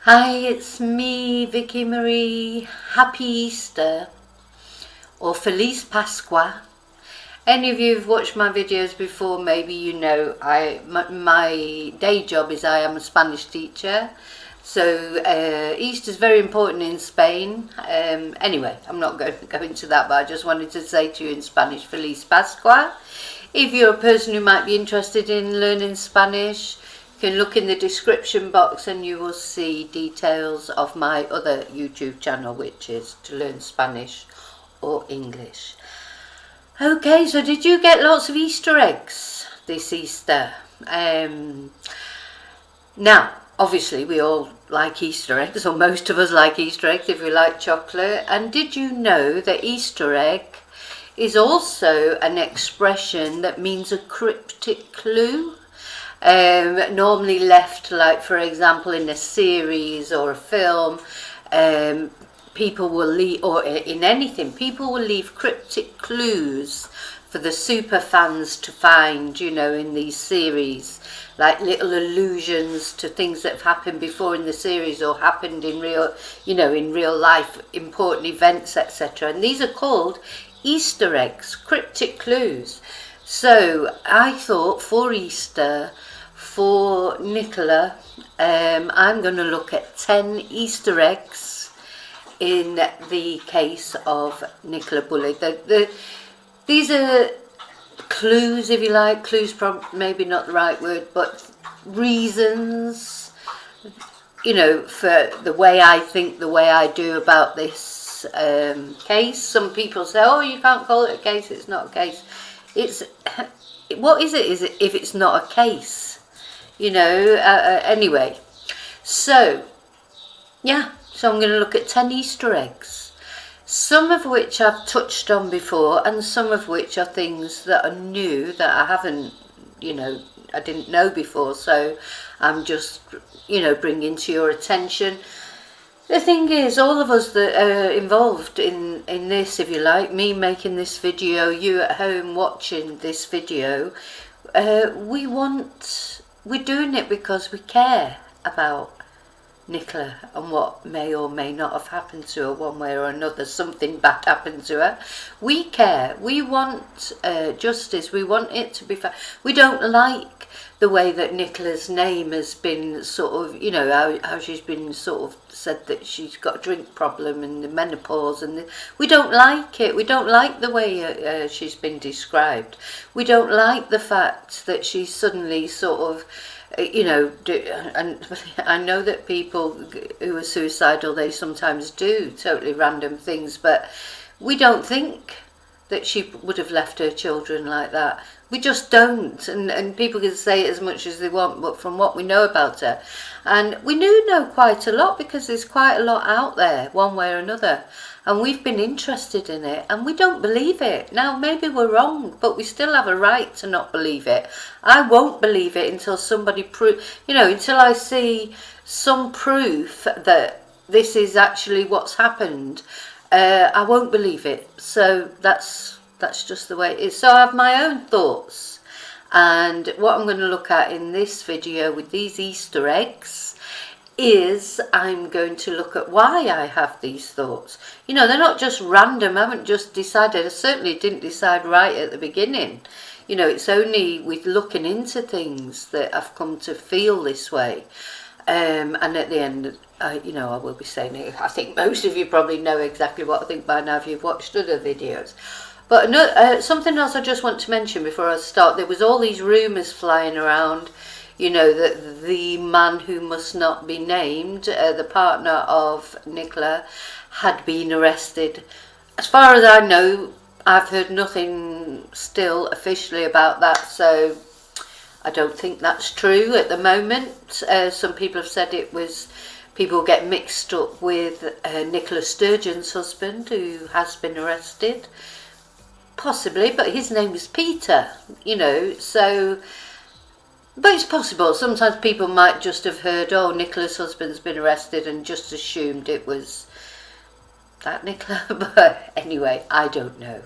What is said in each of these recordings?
Hi, it's me, Vicki Marie. Happy Easter or Feliz Pascua. Any of you who've watched my videos before, maybe you know my day job is I am a Spanish teacher. So Easter is very important in Spain. Anyway, I'm not going to go into that, but I just wanted to say to you in Spanish, Feliz Pascua. If you're a person who might be interested in learning Spanish, you can look in the description box and you will see details of my other YouTube channel, which is to learn Spanish or English. Okay, so did you get lots of Easter eggs this Easter? Now, obviously we all like Easter eggs, or most of us like Easter eggs if we like chocolate. And did you know that Easter egg is also an expression that means a cryptic clue? Normally left, like for example in a series or a film, people will leave, or in anything, people will leave cryptic clues for the super fans to find, you know, in these series, like little allusions to things that have happened before in the series or happened in real, you know, in real life, important events, etc. And these are called Easter eggs, cryptic clues. So I thought for Easter, for Nicola, I'm going to look at 10 Easter eggs in the case of Nicola Bulley. These are clues, if you like. Clues, maybe not the right word, but reasons, you know, for the way I think, the way I do about this case. Some people say, oh, you can't call it a case, it's not a case. It's, what is it if it's not a case? You know, anyway. So, yeah, so I'm going to look at 10 Easter eggs. Some of which I've touched on before, and some of which are things that are new that I haven't, you know, I didn't know before. So I'm just, you know, bringing to your attention. The thing is, all of us that are involved in this, if you like, me making this video, you at home watching this video, we're doing it because we care about Nicola and what may or may not have happened to her one way or another. Something bad happened to her. We care. We want justice. We want it to be fair. We don't like the way that Nicola's name has been sort of, you know, how she's been sort of said that she's got a drink problem and the menopause, and we don't like it. We don't like the way she's been described. We don't like the fact that she's suddenly sort of, you know, and I know that people who are suicidal, they sometimes do totally random things, but we don't think that she would have left her children like that. We just don't, and people can say it as much as they want, but from what we know about her, and we do know quite a lot because there's quite a lot out there one way or another, and we've been interested in it, and we don't believe it. Now maybe we're wrong, but we still have a right to not believe it. I won't believe it until somebody until I see some proof that this is actually what's happened. I won't believe it. So that's just the way it is. So I have my own thoughts, and what I'm going to look at in this video with these Easter eggs is I'm going to look at why I have these thoughts. You know, they're not just random. I haven't just decided. I certainly didn't decide right at the beginning. You know, it's only with looking into things that I've come to feel this way. And at the end, you know, I will be saying it. I think most of you probably know exactly what I think by now if you've watched other videos. But something else I just want to mention before I start. There was all these rumours flying around, you know, that the man who must not be named, the partner of Nicola, had been arrested. As far as I know, I've heard nothing still officially about that, so I don't think that's true at the moment. Some people have said it was, people get mixed up with Nicola Sturgeon's husband, who has been arrested. Possibly, but his name is Peter, you know, so, but it's possible. Sometimes people might just have heard, oh, Nicola's husband's been arrested, and just assumed it was that Nicola. But anyway, I don't know.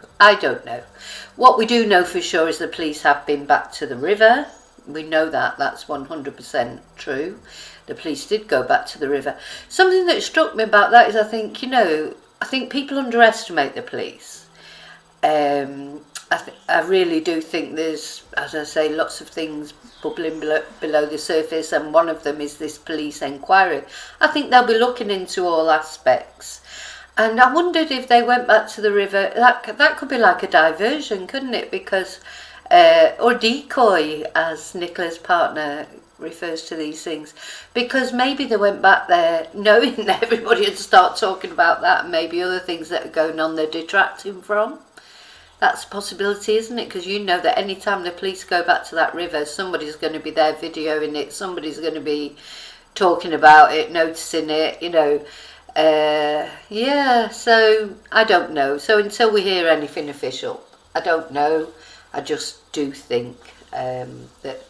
What we do know for sure is the police have been back to the river. We know that, that's 100% true. the police did go back to the river. Something that struck me about that is I think people underestimate the police. I really do think there's, as I say, lots of things bubbling below the surface, and one of them is this police inquiry. I think they'll be looking into all aspects. And I wondered if they went back to the river, that could be like a diversion, couldn't it? Because, or decoy, as Nicola's partner refers to these things. Because maybe they went back there knowing that everybody would start talking about that, and maybe other things that are going on they're detracting from. That's a possibility, isn't it? Because you know that any time the police go back to that river, somebody's going to be there videoing it, somebody's going to be talking about it, noticing it, yeah, so I don't know. So until we hear anything official, I don't know. I just do think that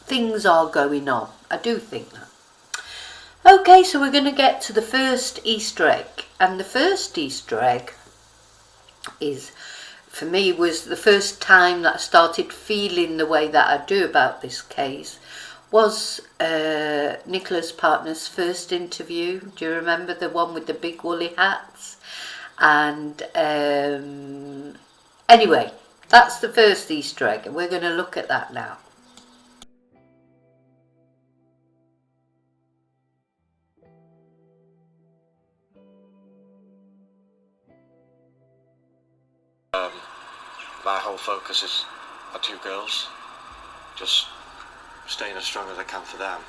things are going on. I do think that. Okay, so we're going to get to the first Easter egg. And the first Easter egg is, for me, was the first time that I started feeling the way that I do about this case, was Nicola's partner's first interview. Do you remember the one with the big woolly hats? And anyway, that's the first Easter egg, and we're going to look at that now. My whole focus is our two girls, just staying as strong as I can for them.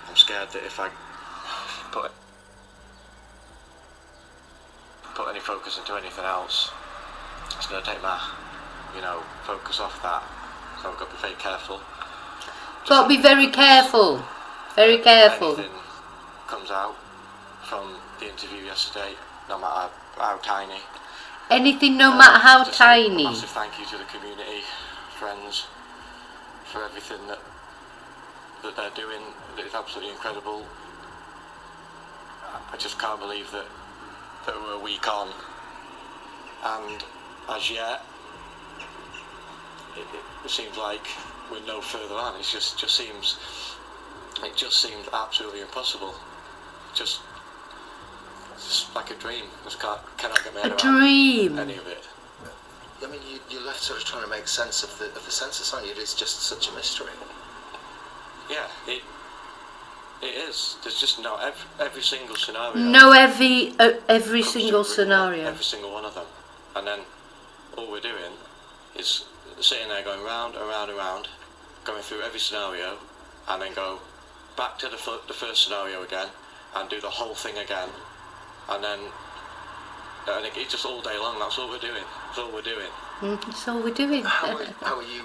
I'm scared that if I put any focus into anything else, it's going to take my, focus off that. So I've got to be very careful. Got to be very careful. Very careful. Anything comes out from the interview yesterday, no matter how tiny. Anything, no matter how tiny. A massive thank you to the community, friends, for everything that they're doing. It's absolutely incredible. I just can't believe that we're a week on, and as yet it seems like we're no further on. It just seems absolutely impossible. Just like a dream. Just cannot get my head around any of it. I mean, you're left sort of trying to make sense of the census, aren't you? It's just such a mystery. Yeah, it is. There's just no every single scenario. No, every single scenario. Every single one of them, and then all we're doing is sitting there going round and round and round, going through every scenario, and then go back to the first scenario again, and do the whole thing again, and then. I think it's just all day long. That's all we're doing. That's all we're doing. That's all we're doing. How are you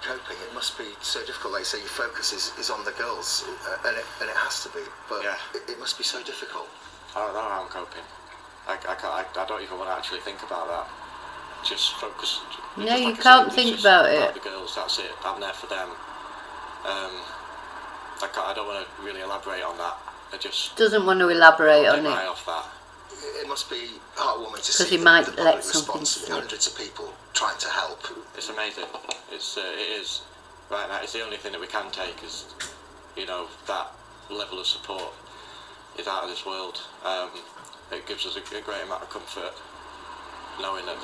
coping? It must be so difficult. Like you say, your focus is on the girls, and it has to be. But yeah. it must be so difficult. I don't know how I'm coping. I don't even want to actually think about that. Just focus. No, just you like can't think about it. The girls. That's it. I'm there for them. I don't want to really elaborate on that. I just doesn't want to elaborate on take my eye it. off that. It must be heartwarming to see he might the let public something response of hundreds of people trying to help. It's amazing. It is right now. It's the only thing that we can take is, that level of support is out of this world. It gives us a great amount of comfort knowing that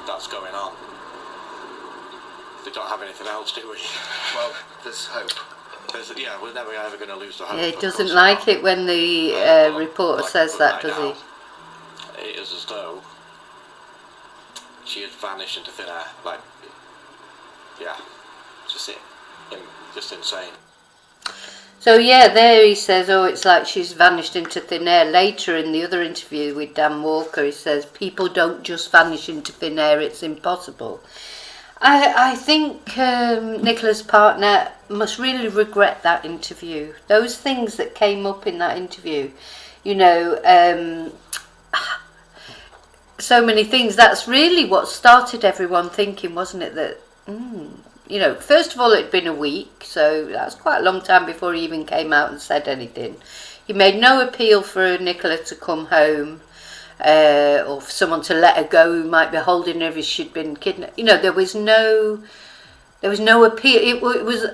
that's going on. They don't have anything else, do we? Well, there's hope. We're never ever going to lose the hope. Yeah, he doesn't like it when the reporter says that, does he? It is as though she had vanished into thin air. Just insane. So yeah, there he says, it's like she's vanished into thin air. Later in the other interview with Dan Walker, he says, people don't just vanish into thin air, it's impossible. I think Nicola's partner must really regret that interview. Those things that came up in that interview, so many things. That's really what started everyone thinking, wasn't it? That, first of all, it'd been a week, so that's quite a long time before he even came out and said anything. He made no appeal for Nicola to come home. Or for someone to let her go who might be holding her if she'd been kidnapped. There was no appeal. It was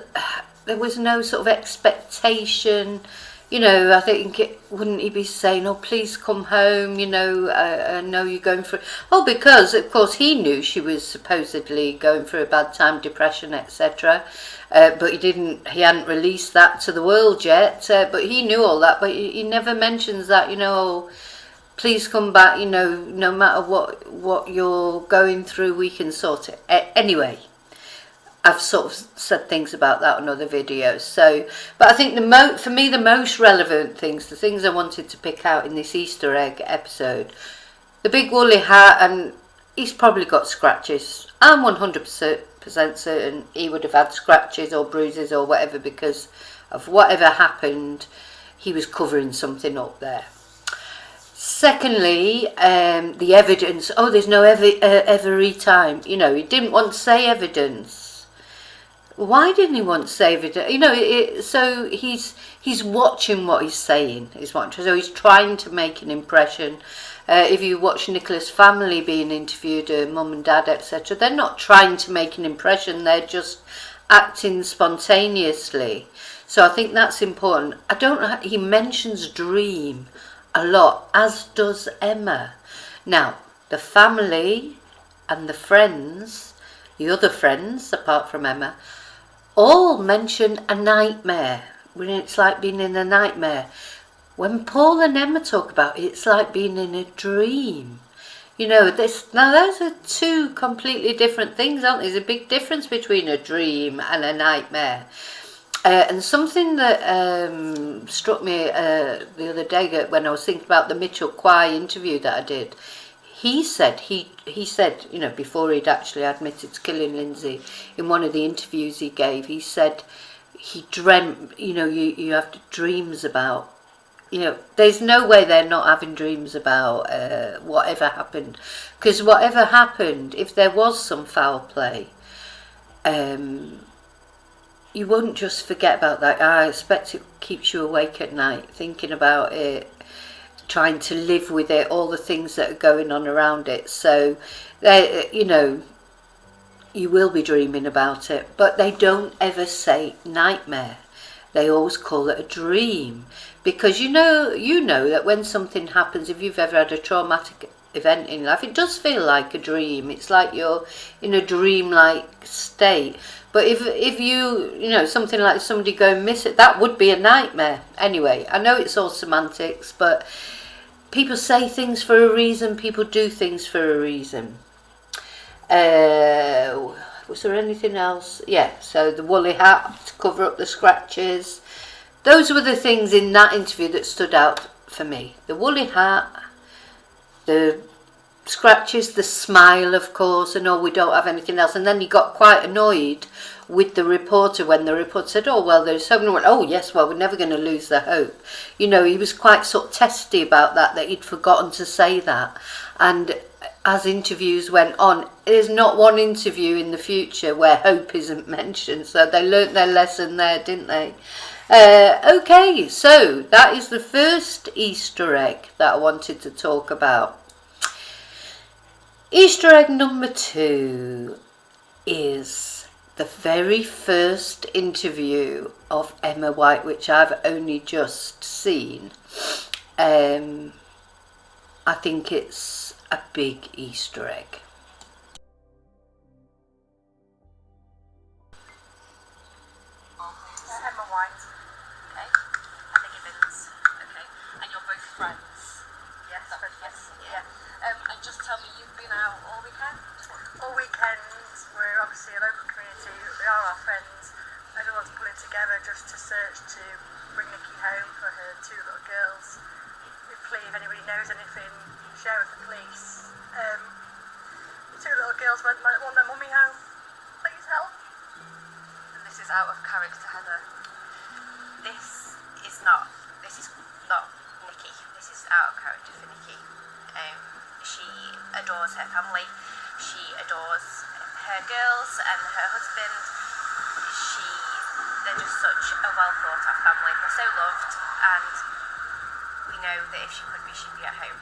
there was no sort of expectation. You know, I think wouldn't he be saying, "Oh, please come home"? You know, I know you're going through. Oh, because of course he knew she was supposedly going through a bad time, depression, etc. But he didn't. He hadn't released that to the world yet. But he knew all that. But he never mentions that. You know, oh, please come back. You know, no matter what you're going through, we can sort it. Anyway. I've sort of said things about that on other videos. So, but I think for me the most relevant things, the things I wanted to pick out in this Easter egg episode, the big woolly hat, and he's probably got scratches. I'm 100% certain he would have had scratches or bruises or whatever because of whatever happened. He was covering something up there. Secondly, the evidence. Oh, there's no every time. You know, he didn't want to say evidence. Why didn't he want to say evidence? You know, so he's watching what he's saying. So he's trying to make an impression. If you watch Nicola's family being interviewed, mum and dad, etc., they're not trying to make an impression. They're just acting spontaneously. So I think that's important. I don't know. He mentions dream a lot, as does Emma. Now, the family and the friends, the other friends apart from Emma, all mention a nightmare. When it's like being in a nightmare. When Paul and Emma talk about it, it's like being in a dream. You know, those are two completely different things, aren't there? There's a big difference between a dream and a nightmare. And something that struck me the other day when I was thinking about the Mitchell Quay interview that I did, he said, you know, before he'd actually admitted to killing Lindsay, in one of the interviews he gave, he said he dreamt, you know, you have dreams about, you know, there's no way they're not having dreams about whatever happened. Because whatever happened, if there was some foul play, you won't just forget about that. I expect it keeps you awake at night, thinking about it, trying to live with it, all the things that are going on around it. So, you know, you will be dreaming about it, but they don't ever say nightmare. They always call it a dream, because you know that when something happens, if you've ever had a traumatic event in life, it does feel like a dream. It's like you're in a dream-like state. But if you know, something like somebody going missing, that would be a nightmare. Anyway, I know it's all semantics, but people say things for a reason. People do things for a reason. Was there anything else? Yeah, so the woolly hat to cover up the scratches. Those were the things in that interview that stood out for me. The woolly hat, the scratches, the smile, of course, and we don't have anything else. And then he got quite annoyed with the reporter when the reporter said, oh, well, there's so many. Oh, yes, well, we're never going to lose the hope. You know, he was quite sort of testy about that he'd forgotten to say that. And as interviews went on, there's not one interview in the future where hope isn't mentioned. So they learnt their lesson there, didn't they? Okay, so that is the first Easter egg that I wanted to talk about. Easter egg number 2 is the very first interview of Emma White, which I've only just seen. I think it's a big Easter egg. Emma White, okay, and the Gibbons, okay, and you're both friends. Yes, yes, yeah. And just tell me, you've been out all weekend? All weekend. We're obviously a local community. We are our friends. Everyone's pulling together just to search to bring Nikki home for her 2 little girls. We plea if anybody knows anything, share with the police. The 2 little girls want their mummy home. Please help. And this is out of character, Heather. This is not Nikki. This is out of character for Nikki. She adores her family. She adores her girls and her husband. They're just such a well thought out family. They're so loved, and we know that if she could be, she'd be at home.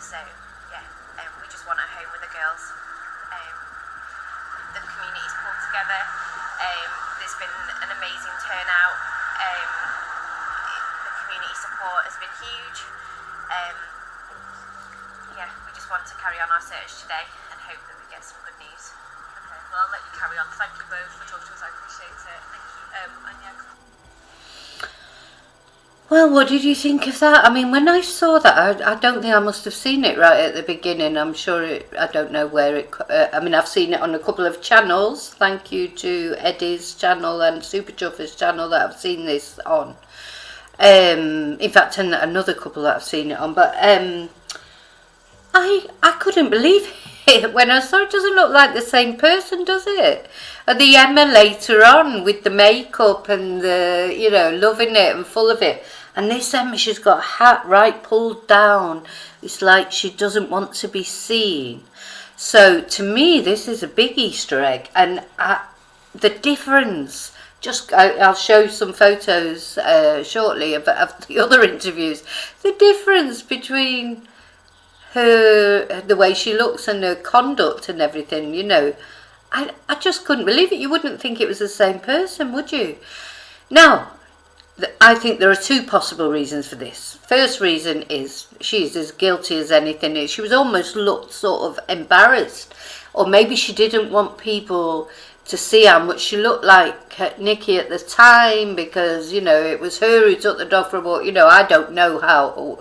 So yeah, we just want her home with the girls. The community's pulled together. It's been an amazing turnout. The community support has been huge. Yeah, we just want to carry on our search today and hope that we get some good news. Okay, well, I'll let you carry on. Thank you both for talking to us. I appreciate it. Thank you. And yeah. Well, what did you think of that? I mean, when I saw that, I don't think I must have seen it right at the beginning. I'm sure I don't know where it... I mean, I've seen it on a couple of channels. Thank you to Eddie's channel and Super Chuffer's channel that I've seen this on. In fact, and another couple that I've seen it on. But I couldn't believe it when I saw it. It doesn't look like the same person, does it? The Emma later on with the makeup and the, you know, loving it and full of it. And this Emma, she's got a hat right pulled down. It's like she doesn't want to be seen. So to me, this is a big Easter egg. And the difference, I'll show some photos shortly of the other interviews. The difference between her, the way she looks and her conduct and everything, you know. I just couldn't believe it. You wouldn't think it was the same person, would you? Now, I think there are two possible reasons for this. First reason is she's as guilty as anything. She was almost looked sort of embarrassed, or maybe she didn't want people to see how much she looked like Nikki at the time, because, you know, it was her who took the dog for a walk. You know, I don't know how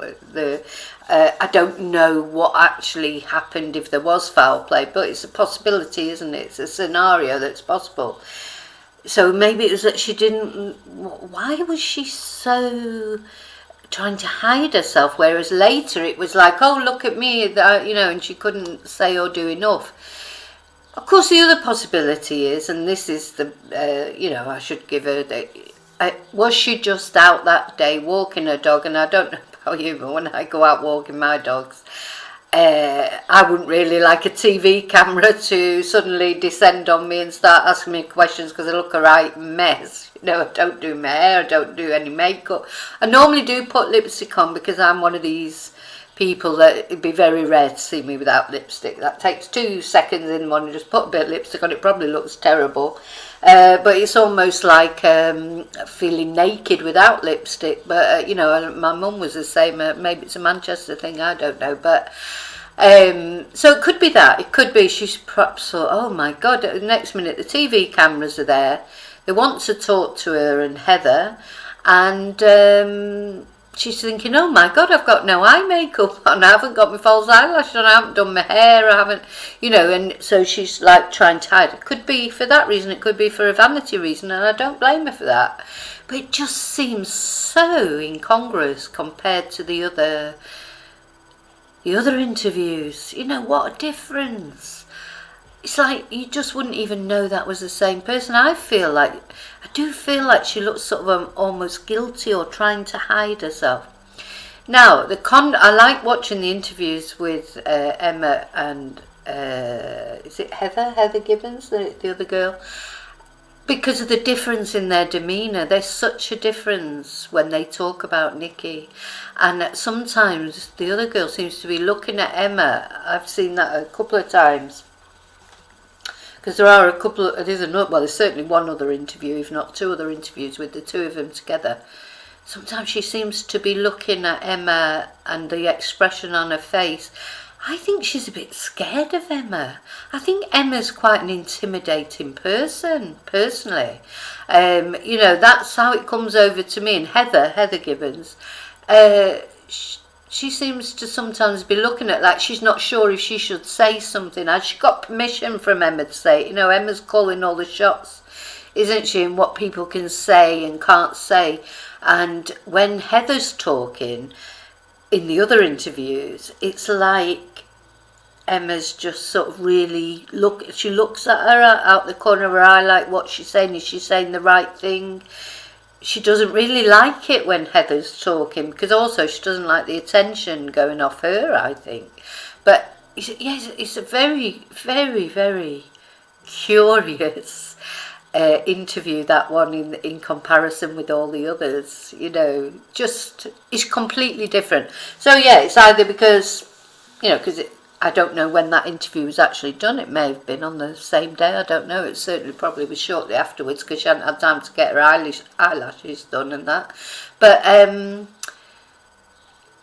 I don't know what actually happened if there was foul play, but it's a possibility, isn't it? It's a scenario that's possible. So maybe it was that she didn't... Why was she so trying to hide herself? Whereas later it was like, oh, look at me, you know, and she couldn't say or do enough. Of course, the other possibility is, and this is the, you know, I should give her the... was she just out that day walking her dog? And I don't know about you, but when I go out walking my dogs, I wouldn't really like a TV camera to suddenly descend on me and start asking me questions, because I look a right mess. You know, I don't do my hair, I don't do any makeup. I normally do put lipstick on because I'm one of these people that it'd be very rare to see me without lipstick. That takes 2 seconds in one, and just put a bit of lipstick on. It probably looks terrible, but it's almost like feeling naked without lipstick. But you know, my mum was the same. Maybe it's a Manchester thing, I don't know. But so it could be that. It could be she's perhaps thought, oh my God, the next minute the TV cameras are there. They want to talk to her and Heather, and she's thinking, oh my God, I've got no eye makeup on, I haven't got my false eyelashes on, I haven't done my hair, I haven't, you know, and so she's like trying to hide. It could be for that reason, it could be for a vanity reason, and I don't blame her for that. But it just seems so incongruous compared to the other interviews. You know, what a difference. It's like you just wouldn't even know that was the same person. I do feel like she looks sort of almost guilty or trying to hide herself. Now, I like watching the interviews with Emma and is it Heather Gibbons, the other girl, because of the difference in their demeanour. There's such a difference when they talk about Nikki, and sometimes the other girl seems to be looking at Emma. I've seen that a couple of times. Because there are a couple of, there's certainly one other interview, if not 2 other interviews with the 2 of them together. Sometimes she seems to be looking at Emma, and the expression on her face, I think she's a bit scared of Emma. I think Emma's quite an intimidating person, personally. You know, that's how it comes over to me. And Heather Gibbons, she seems to sometimes be looking at like she's not sure if she should say something. Has she got permission from Emma to say it? You know, Emma's calling all the shots, isn't she, in what people can say and can't say. And when Heather's talking in the other interviews, it's like Emma's just sort of really she looks at her out the corner of her eye, like what she's saying. Is she saying the right thing? She doesn't really like it when Heather's talking, because also she doesn't like the attention going off her, I think. But yes, it's a very, very, very curious interview, that one, in comparison with all the others. You know, just it's completely different. So yeah, it's either because, you know, because I don't know when that interview was actually done. It may have been on the same day. I don't know. It certainly probably was shortly afterwards because she hadn't had time to get her eyelashes done and that. But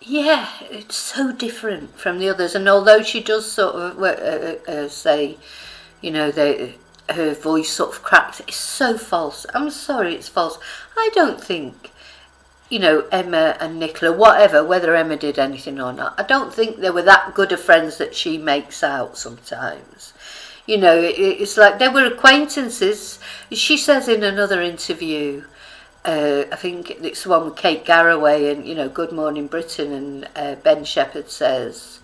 yeah, it's so different from the others. And although she does sort of say, you know, her voice sort of cracks, it's so false. I'm sorry, it's false. I don't think, you know, Emma and Nicola, whether Emma did anything or not, I don't think they were that good of friends that she makes out sometimes. You know, it's like they were acquaintances. She says in another interview, I think it's the one with Kate Garraway and, you know, Good Morning Britain, and Ben Shepherd says,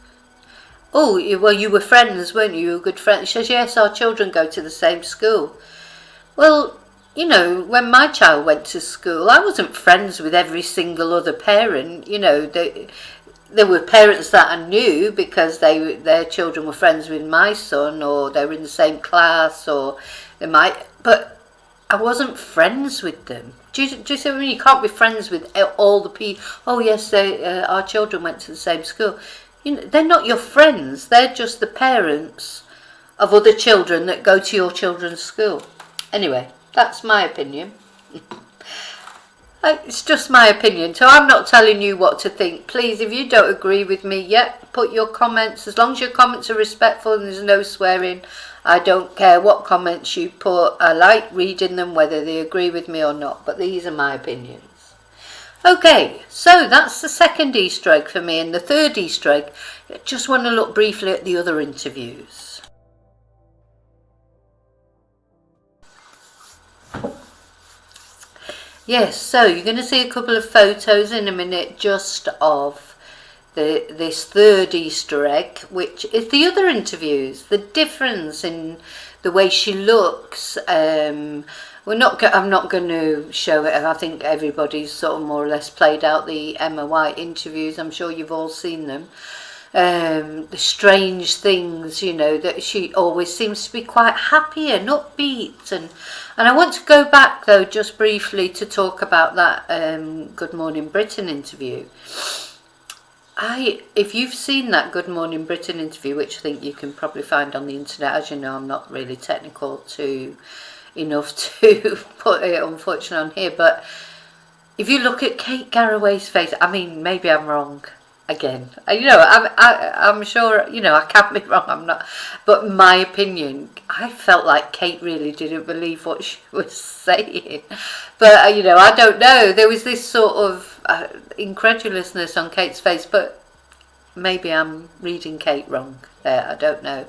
oh, well, you were friends, weren't you? You were good friends. She says, yes, our children go to the same school. Well, you know, when my child went to school, I wasn't friends with every single other parent. You know, there were parents that I knew because their children were friends with my son, or they were in the same class, or they might, but I wasn't friends with them. Do you see what I mean? You can't be friends with all the people. Oh yes, our children went to the same school. You know, they're not your friends. They're just the parents of other children that go to your children's school. Anyway, that's my opinion. It's just my opinion, so I'm not telling you what to think. Please, if you don't agree with me yet, put your comments. As long as your comments are respectful and there's no swearing, I don't care what comments you put. I like reading them, whether they agree with me or not, but these are my opinions. Okay, so that's the second Easter egg for me, and the third Easter egg, I just want to look briefly at the other interviews. Yes, so you're going to see a couple of photos in a minute just of this third Easter egg, which is the other interviews, the difference in the way she looks. I'm not going to show it. I think everybody's sort of more or less played out the Emma White interviews. I'm sure you've all seen them. The strange things, you know, that she always seems to be quite happy and upbeat, and I want to go back though just briefly to talk about that Good Morning Britain interview. If you've seen that Good Morning Britain interview, which I think you can probably find on the internet, as you know, I'm not really technical enough to put it unfortunately on here, but if you look at Kate Garraway's face, I mean, maybe I'm wrong again, you know, I'm sure, you know, I can't be wrong, I'm not, but in my opinion, I felt like Kate really didn't believe what she was saying. But you know, I don't know, there was this sort of incredulousness on Kate's face, but maybe I'm reading Kate wrong there, I don't know.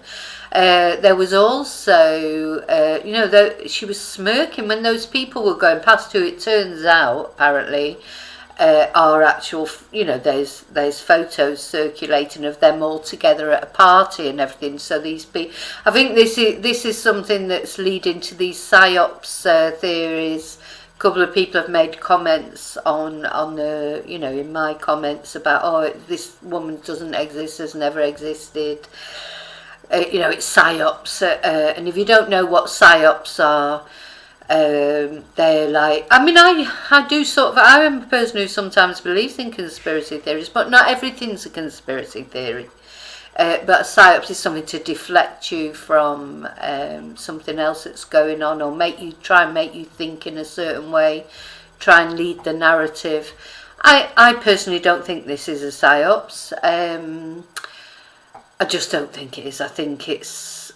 There was also, you know, she was smirking when those people were going past, who it turns out, apparently, are actual, you know, there's photos circulating of them all together at a party and everything. So these people, I think this is something that's leading to these psyops theories. A couple of people have made comments on the, you know, in my comments about, oh, this woman doesn't exist, has never existed. You know, it's psyops, and if you don't know what psyops are, they're like, I mean, I do sort of, I am a person who sometimes believes in conspiracy theories, but not everything's a conspiracy theory. But a psyops is something to deflect you from something else that's going on, or try and make you think in a certain way, try and lead the narrative. I personally don't think this is a psyops. I just don't think it is. I think it's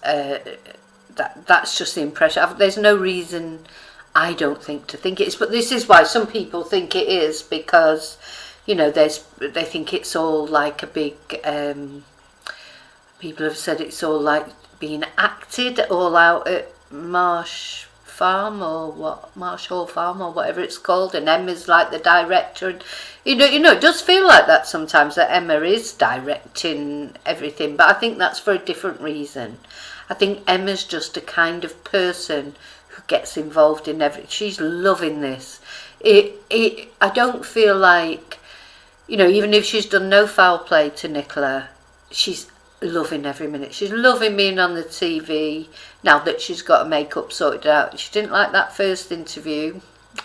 that's just the impression. There's no reason, I don't think, to think it is, but this is why some people think it is, because, you know, they think it's all like a big, people have said it's all like being acted all out at Marsh Farm, or Marsh Hall Farm, or whatever it's called, and Emma's like the director, and you know it does feel like that sometimes, that Emma is directing everything, but I think that's for a different reason. I think Emma's just a kind of person who gets involved in everything. She's loving this. I don't feel like, you know, even if she's done no foul play to Nicola, she's loving every minute. She's loving being on the TV now that she's got her makeup sorted out. She didn't like that first interview.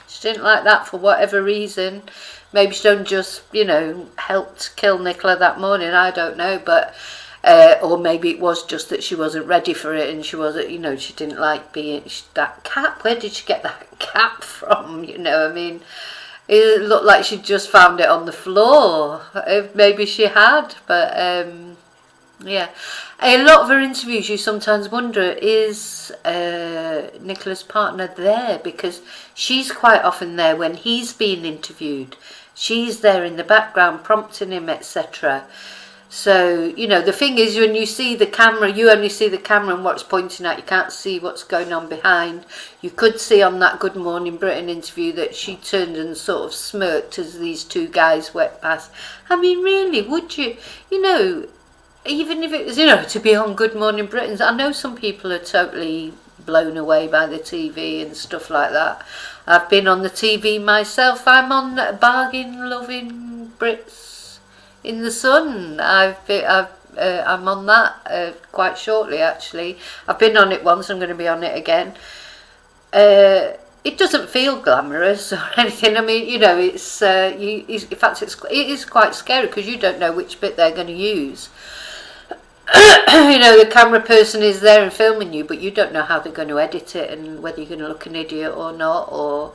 She didn't like that for whatever reason. Maybe she done just, you know, helped kill Nicola that morning, I don't know, but or maybe it was just that she wasn't ready for it, and she wasn't, you know, she didn't like being that cap. Where did she get that cap from? You know, I mean, it looked like she just found it on the floor. Maybe she had, but yeah. A lot of her interviews, you sometimes wonder, is Nicola's partner there? Because she's quite often there when he's being interviewed. She's there in the background prompting him, etc. So, you know, the thing is, when you see the camera, you only see the camera and what's pointing at. You can't see what's going on behind. You could see on that Good Morning Britain interview that she turned and sort of smirked as these two guys went past. I mean, really, would you, you know, even if it was, you know, to be on Good Morning Britain, I know some people are totally blown away by the TV and stuff like that. I've been on the TV myself. I'm on Bargain Loving Brits in the Sun. I'm on that quite shortly, actually. I've been on it once. I'm going to be on it again. It doesn't feel glamorous or anything. I mean, you know, it's in fact, it is quite scary because you don't know which bit they're going to use. You know, the camera person is there and filming you, but you don't know how they're going to edit it and whether you're going to look an idiot or not. Or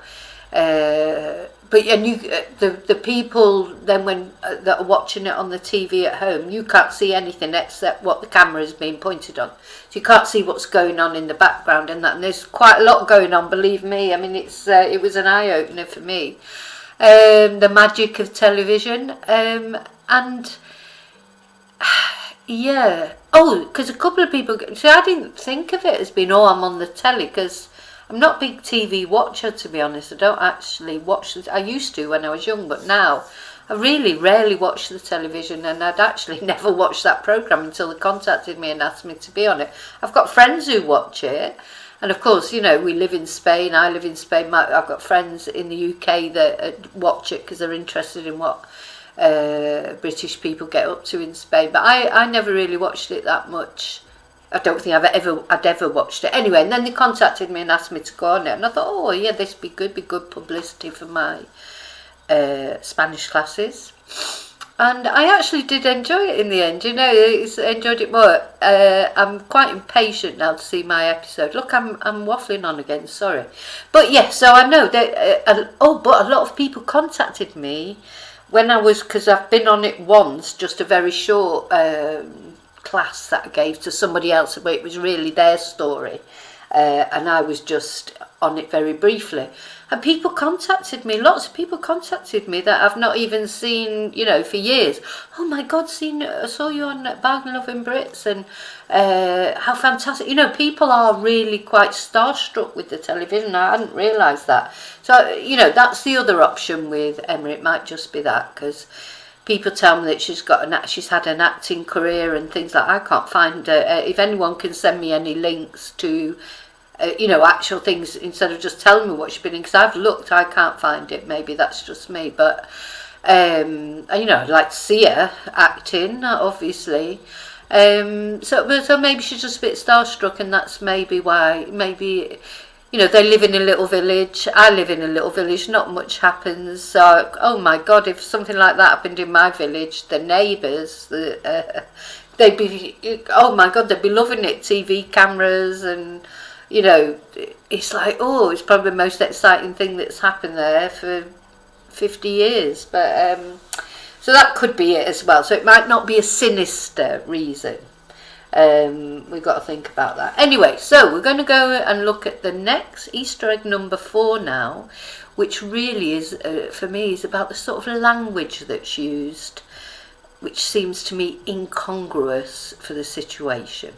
but and you, the people then when that are watching it on the TV at home, you can't see anything except what the camera is being pointed on. So you can't see what's going on in the background and that. And there's quite a lot going on, believe me. I mean, it was an eye opener for me. The magic of television, and. Yeah. Oh, because a couple of people. See, I didn't think of it as being, oh, I'm on the telly, because I'm not a big TV watcher, to be honest. I don't actually watch I used to when I was young, but now I really rarely watch the television, and I'd actually never watched that programme until they contacted me and asked me to be on it. I've got friends who watch it, and of course, you know, we live in Spain. I live in Spain. I've got friends in the UK that watch it because they're interested in what British people get up to in Spain, but I never really watched it that much. I don't think I'd ever watched it anyway. And then they contacted me and asked me to go on it, and I thought, oh yeah, this would be good publicity for my Spanish classes. And I actually did enjoy it in the end. You know, I enjoyed it more. I'm quite impatient now to see my episode. Look, I'm waffling on again. Sorry, but yeah. So I know that. But a lot of people contacted me. When I was, because I've been on it once, just a very short class that I gave to somebody else, but it was really their story, and I was just on it very briefly. And people contacted me, lots of people contacted me that I've not even seen, you know, for years. Oh my God, I saw you on Bargain Loving Brits, and how fantastic. You know, people are really quite starstruck with the television. I hadn't realised that. So, you know, that's the other option with Emma. It might just be that, because people tell me that she's had an acting career and things like that. I can't find if anyone can send me any links to you know, actual things instead of just telling me what she's been in, because I've looked, I can't find it. Maybe that's just me, but you know, I'd like to see her acting, obviously. So maybe she's just a bit starstruck, and that's maybe why. Maybe, you know, they live in a little village. I live in a little village. Not much happens. So, oh my God, if something like that happened in my village, the neighbours, they'd be, oh my God, they'd be loving it. TV cameras and. You know, it's like, oh, it's probably the most exciting thing that's happened there for 50 years. But so that could be it as well. So it might not be a sinister reason. We've got to think about that. Anyway, so we're going to go and look at the next Easter egg number 4 now, which really is, for me, is about the sort of language that's used, which seems to me incongruous for the situation.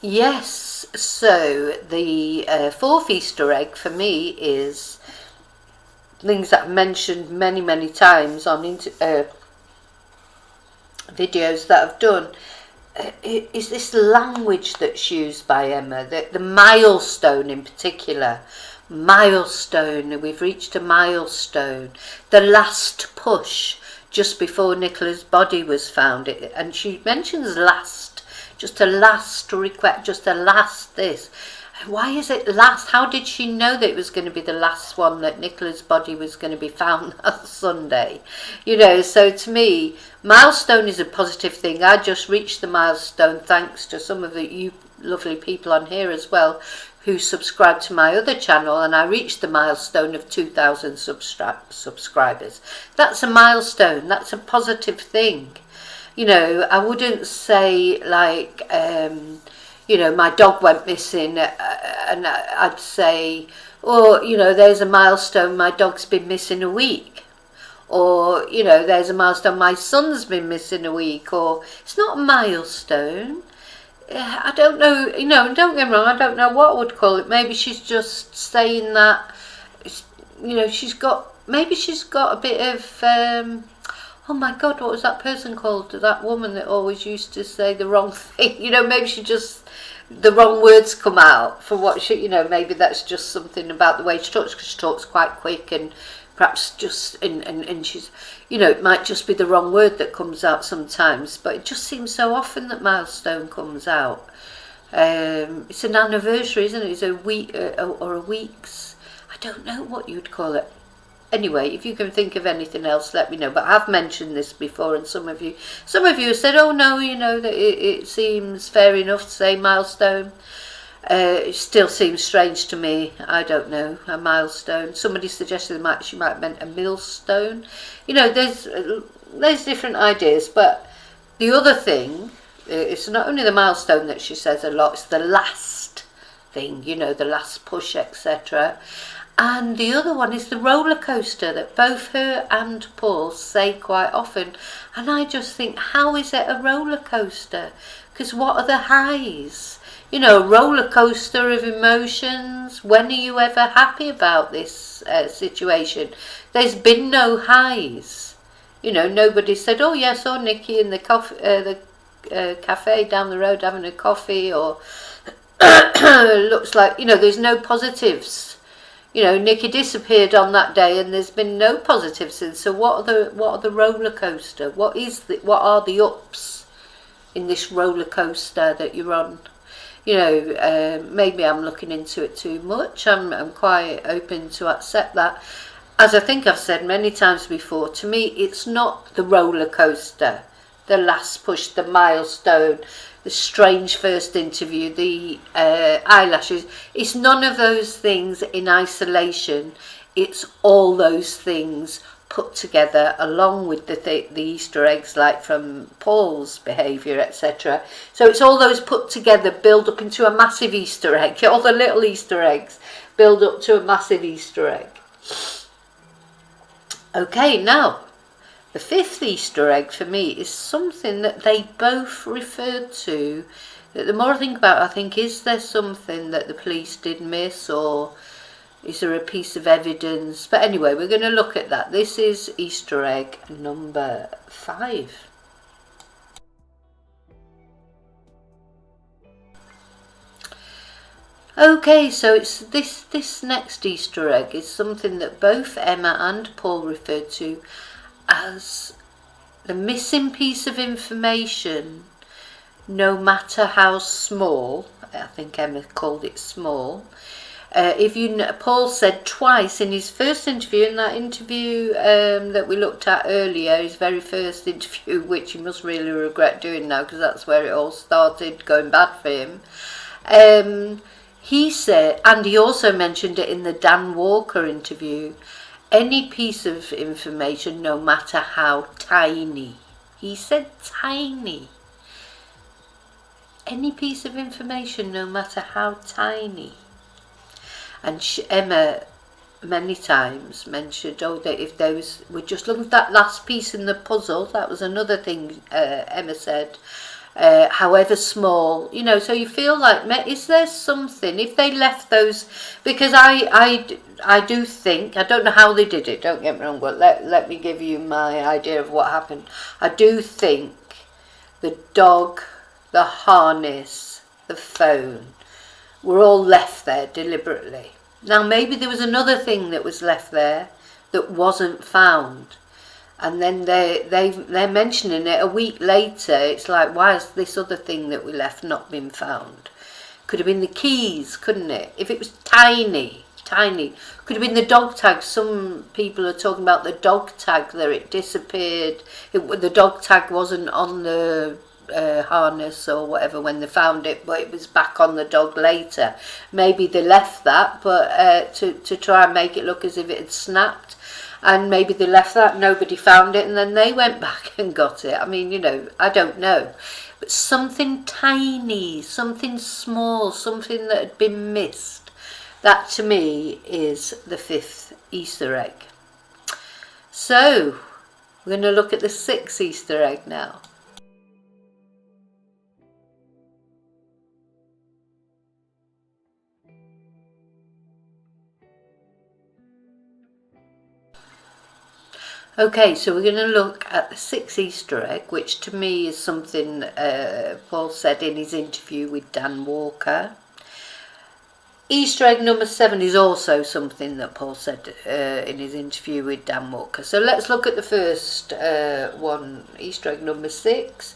Yes, so the 4th Easter egg for me is things that I've mentioned many times on videos that I've done. is this language that's used by Emma, the milestone in particular. Milestone, we've reached a milestone. The last push, just before Nicola's body was found. And she mentions last, just a last request, just a last this. Why is it last? How did she know that it was going to be the last one, that Nicola's body was going to be found that Sunday? You know, so to me, milestone is a positive thing. I just reached the milestone thanks to some of you lovely people on here as well who subscribe to my other channel, and I reached the milestone of 2,000 subscribers. That's a milestone. That's a positive thing. You know, I wouldn't say like... you know, my dog went missing, and I'd say, oh, you know, there's a milestone, my dog's been missing a week. Or, you know, there's a milestone, my son's been missing a week. Or, it's not a milestone. I don't know, you know, don't get me wrong, I don't know what I would call it. Maybe she's just saying that, you know, maybe she's got a bit of... oh my God, what was that person called? That woman that always used to say the wrong thing. You know, maybe the wrong words come out for what she, you know, maybe that's just something about the way she talks, because she talks quite quick, and perhaps just, and she's, you know, it might just be the wrong word that comes out sometimes, but it just seems so often that milestone comes out. It's an anniversary, isn't it? It's a week, or a week's, I don't know what you'd call it. Anyway, if you can think of anything else, let me know. But I've mentioned this before, and some of you have said, oh no, you know, that it seems fair enough to say milestone. It still seems strange to me. I don't know, a milestone. Somebody suggested she might have meant a millstone. You know, there's different ideas, but the other thing, it's not only the milestone that she says a lot, it's the last thing, you know, the last push, etc. And the other one is the roller coaster that both her and Paul say quite often. And I just think, how is it a roller coaster? Because what are the highs? You know, a roller coaster of emotions. When are you ever happy about this situation? There's been no highs. You know, nobody said, oh yes, I saw Nikki in the cafe down the road having a coffee, or looks like, you know, there's no positives. You know, Nikki disappeared on that day, and there's been no positives since. So what are the roller coaster? What are the ups in this roller coaster that you're on? You know, maybe I'm looking into it too much. I'm quite open to accept that. As I think I've said many times before, to me it's not the roller coaster, the last push, the milestone, the strange first interview, the eyelashes. It's none of those things in isolation. It's all those things put together, along with the Easter eggs, like from Paul's behaviour, etc. So it's all those put together, build up into a massive Easter egg. All the little Easter eggs build up to a massive Easter egg. Okay, now the fifth Easter egg for me is something that they both referred to, that the more I think about it, I think, is there something that the police did miss, or is there a piece of evidence? But anyway, we're going to look at that. This is Easter egg number 5. Okay, so it's this next Easter egg is something that both Emma and Paul referred to as the missing piece of information, no matter how small. I think Emma called it small. Paul said twice in his first interview, in that interview that we looked at earlier, his very first interview, which he must really regret doing now, because that's where it all started going bad for him. He said, and he also mentioned it in the Dan Walker interview, any piece of information, no matter how tiny. He said tiny. Any piece of information, no matter how tiny. And Emma many times mentioned, that if we're just looking at that last piece in the puzzle, that was another thing Emma said, however small, you know, so you feel like, is there something, if they left those, because I do think, I don't know how they did it, don't get me wrong, but let me give you my idea of what happened. I do think the dog the harness, the phone, were all left there deliberately. Now maybe there was another thing that was left there that wasn't found, and then they're mentioning it a week later. It's like, why has this other thing that we left not been found? Could have been the keys, couldn't it? If it was tiny. Could have been the dog tag. Some people are talking about the dog tag, that it disappeared. The dog tag wasn't on the harness or whatever when they found it, but it was back on the dog later. Maybe they left that, but to try and make it look as if it had snapped. And maybe they left that, nobody found it, and then they went back and got it. I mean, you know, I don't know. But something tiny, something small, something that had been missed. That to me is the 5th Easter egg. So, we're going to look at the 6th Easter egg now. Okay, so we're going to look at the 6th Easter egg, which to me is something Paul said in his interview with Dan Walker. Easter egg number 7 is also something that Paul said in his interview with Dan Walker. So let's look at the first one, Easter egg number 6.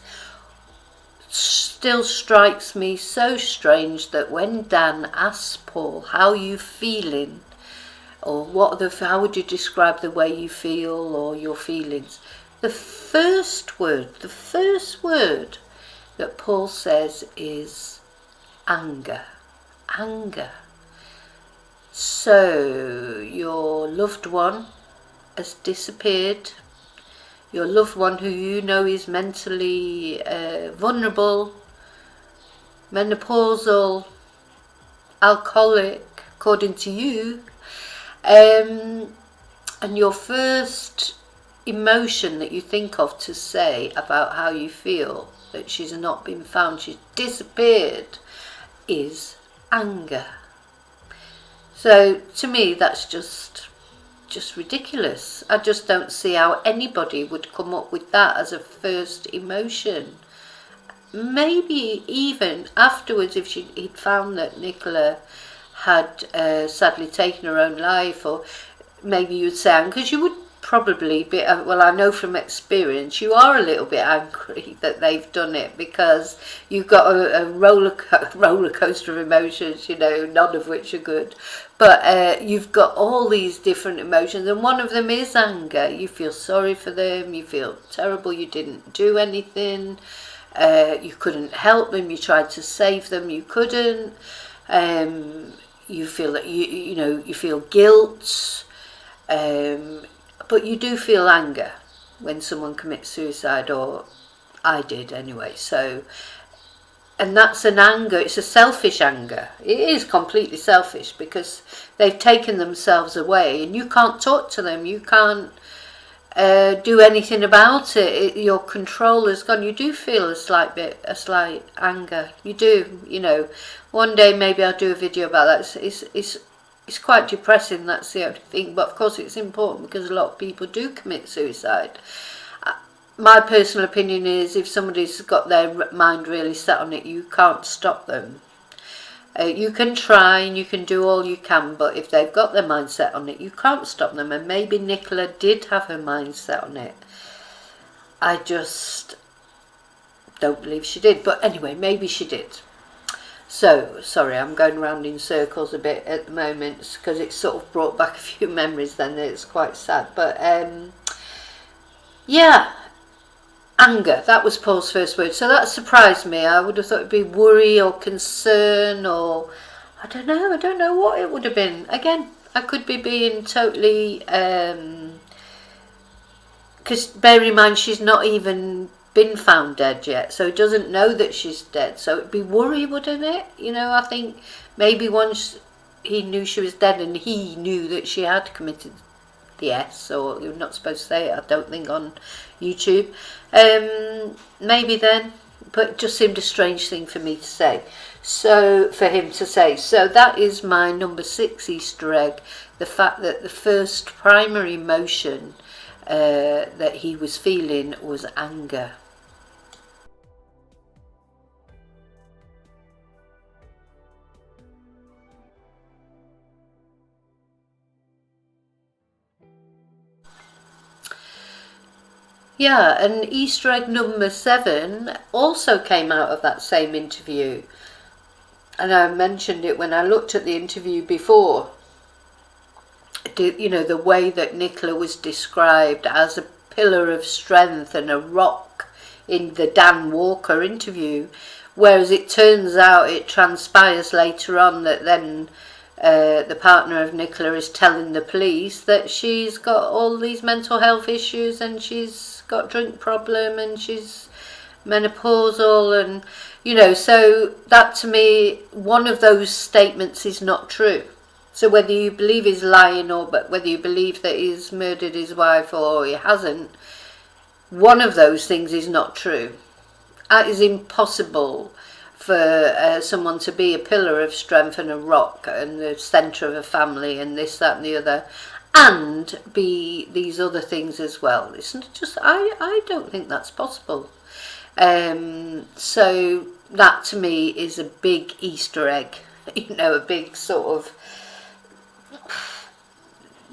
Still strikes me so strange that when Dan asks Paul, how are you feeling? Or how would you describe the way you feel or your feelings? The first word that Paul says is anger. Anger. So your loved one has disappeared. Your loved one who you know is mentally vulnerable, menopausal, alcoholic, according to you. And your first emotion that you think of to say about how you feel that she's not been found, she's disappeared, is anger. So to me that's just ridiculous. I just don't see how anybody would come up with that as a first emotion. Maybe even afterwards, if he'd found that Nicola had sadly taken her own life, or maybe you'd say, because you would probably be, well, I know from experience, you are a little bit angry that they've done it, because you've got a roller coaster of emotions, you know, none of which are good, but you've got all these different emotions, and one of them is anger. You feel sorry for them, you feel terrible, you didn't do anything, you couldn't help them, you tried to save them, you couldn't. You feel that you feel guilt, but you do feel anger when someone commits suicide, or I did anyway. So, and that's an anger. It's a selfish anger. It is completely selfish, because they've taken themselves away, and you can't talk to them. You can't do anything about it. Your control is gone. You do feel a slight anger. You do, you know. One day maybe I'll do a video about that. It's quite depressing, that's the only thing. But of course it's important, because a lot of people do commit suicide. My personal opinion is, if somebody's got their mind really set on it, you can't stop them. You can try and you can do all you can, but if they've got their mind set on it, you can't stop them. And maybe Nicola did have her mind set on it. I just don't believe she did. But anyway, maybe she did. So, sorry, I'm going around in circles a bit at the moment, because it's sort of brought back a few memories then. It's quite sad. But, yeah, anger, that was Paul's first word. So that surprised me. I would have thought it'd be worry or concern, or I don't know what it would have been. Again, I could be being totally, because bear in mind, she's not even been found dead yet, so he doesn't know that she's dead. So it'd be worry, wouldn't it? You know, I think maybe once he knew she was dead, and he knew that she had committed the S, or you're not supposed to say it, I don't think, on YouTube. Maybe then, but it just seemed a strange thing for me to say. So for him to say. So that is my number 6 Easter egg. The fact that the first primary emotion that he was feeling was anger. Yeah, and Easter egg number 7 also came out of that same interview. And I mentioned it when I looked at the interview before. You know, the way that Nicola was described as a pillar of strength and a rock in the Dan Walker interview. Whereas it turns out, it transpires later on that then the partner of Nicola is telling the police that she's got all these mental health issues and she's got drink problem and she's menopausal, and you know, so that to me, one of those statements is not true. So whether you believe he's lying or but whether you believe that he's murdered his wife or he hasn't, one of those things is not true. It is impossible for someone to be a pillar of strength and a rock and the centre of a family and this, that and the other, and be these other things as well. It's just, I don't think that's possible. So that to me is a big Easter egg, you know, a big sort of,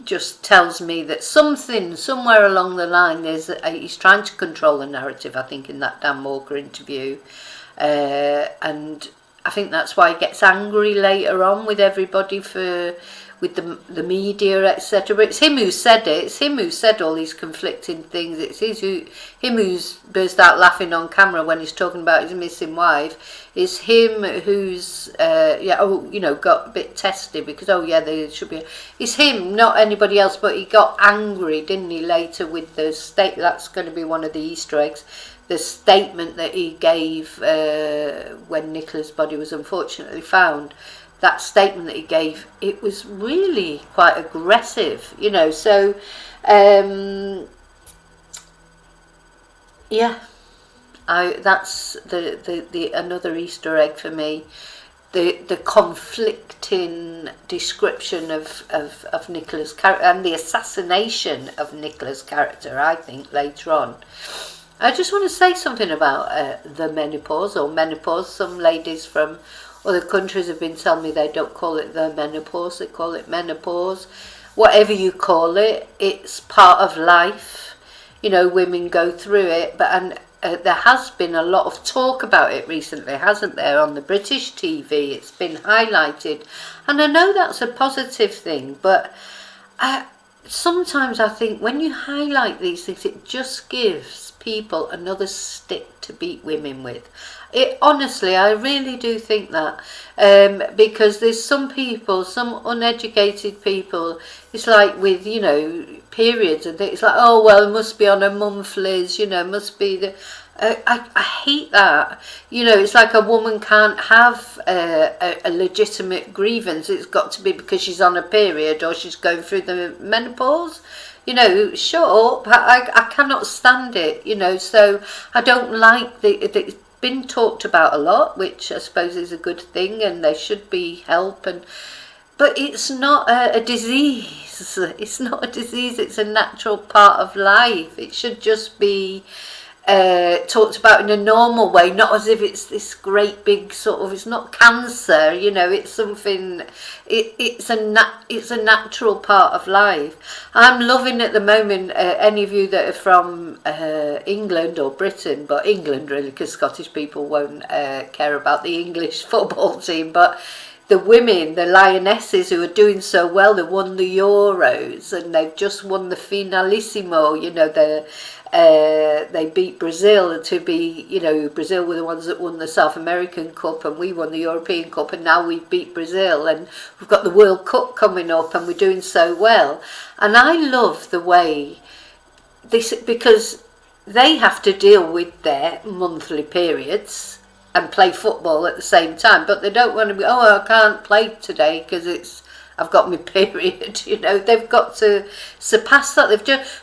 just tells me that something somewhere along the line is he's trying to control the narrative, I think, in that Dan Walker interview, and I think that's why he gets angry later on with everybody with the media, etc. But it's him who said it. It's him who said all these conflicting things. It's him who's burst out laughing on camera when he's talking about his missing wife. It's him who's got a bit testy because there should be. It's him, not anybody else. But he got angry, didn't he? Later with the state. That's going to be one of the Easter eggs. The statement that he gave when Nicola's body was unfortunately found. That statement that he gave, it was really quite aggressive, you know. So, that's the another Easter egg for me. The conflicting description of Nicola's character and the assassination of Nicola's character, I think, later on. I just want to say something about the menopause or menopause. Some ladies from other countries have been telling me they don't call it the menopause, they call it menopause. Whatever you call it, it's part of life. You know, women go through it, but there has been a lot of talk about it recently, hasn't there, on the British TV. It's been highlighted, and I know that's a positive thing, but sometimes I think when you highlight these things, it just gives people another stick to beat women with. Honestly, I really do think that, because there's some people, some uneducated people, it's like with, you know, periods and things, it's like, oh, well, it must be on a monthlies, you know, must be the... I hate that. You know, it's like a woman can't have a legitimate grievance. It's got to be because she's on a period or she's going through the menopause. You know, shut up. I cannot stand it, you know, so I don't like the been talked about a lot, which I suppose is a good thing, and there should be help, but it's not a disease. It's not a disease. It's a natural part of life. It should just be talked about in a normal way, not as if it's this great big sort of, it's not cancer, you know, it's something, it's a natural part of life. I'm loving at the moment, any of you that are from England or Britain, but England really, because Scottish people won't care about the English football team, but the women, the Lionesses, who are doing so well, they won the Euros and they've just won the Finalissimo, you know, they beat Brazil to be, you know, Brazil were the ones that won the South American Cup and we won the European Cup, and now we've beat Brazil and we've got the World Cup coming up and we're doing so well. And I love the way this, because they have to deal with their monthly periods and play football at the same time, but they don't want to be, oh, I can't play today because I've got my period. You know, they've got to surpass that.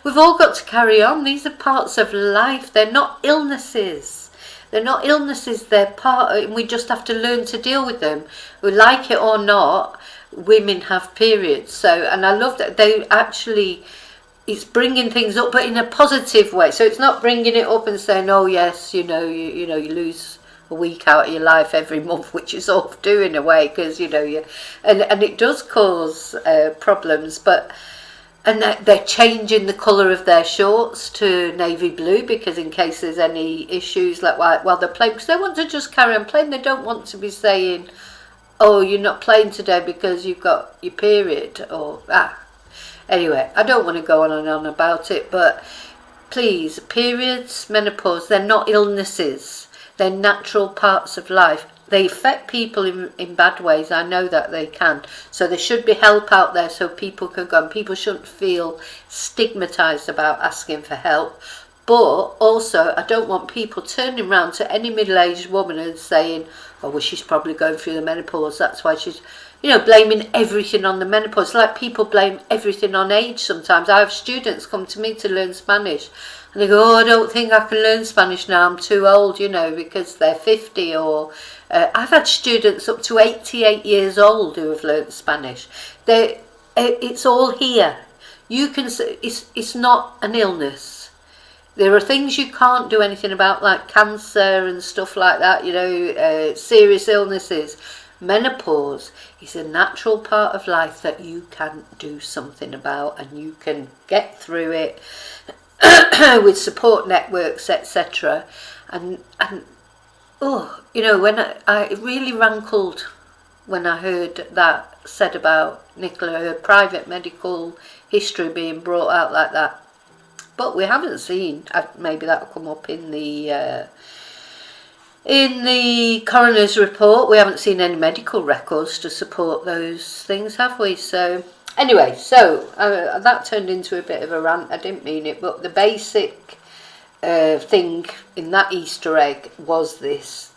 We've all got to carry on. These are parts of life. They're not illnesses. They're not illnesses. They're part, and we just have to learn to deal with them. We like it or not, women have periods. So, and I love that they actually, it's bringing things up, but in a positive way. So it's not bringing it up and saying, oh yes, you know, you lose a week out of your life every month, which is off doing away, because you know and it does cause problems. But and they're changing the colour of their shorts to navy blue because in case there's any issues, like while they're playing, because they want to just carry on playing. They don't want to be saying, oh, you're not playing today because you've got your period, or anyway, I don't want to go on and on about it, but please, periods, menopause, they're not illnesses. They're natural parts of life. They affect people in bad ways. I know that they can. So there should be help out there so people can go. And people shouldn't feel stigmatised about asking for help. But also, I don't want people turning around to any middle-aged woman and saying, oh, well, she's probably going through the menopause. That's why she's, blaming everything on the menopause. It's like people blame everything on age sometimes. I have students come to me to learn Spanish. And they go, oh, I don't think I can learn Spanish now. I'm too old, because they're 50 or... I've had students up to 88 years old who have learnt Spanish. It's all here. You can. It's not an illness. There are things you can't do anything about, like cancer and stuff like that. Serious illnesses. Menopause is a natural part of life that you can do something about, and you can get through it with support networks, etc. And when it really rankled when I heard that said about Nicola, her private medical history being brought out like that. But we haven't seen, maybe that'll come up in the coroner's report, we haven't seen any medical records to support those things, have we? So anyway, that turned into a bit of a rant. I didn't mean it, but the basic thing in that Easter egg was this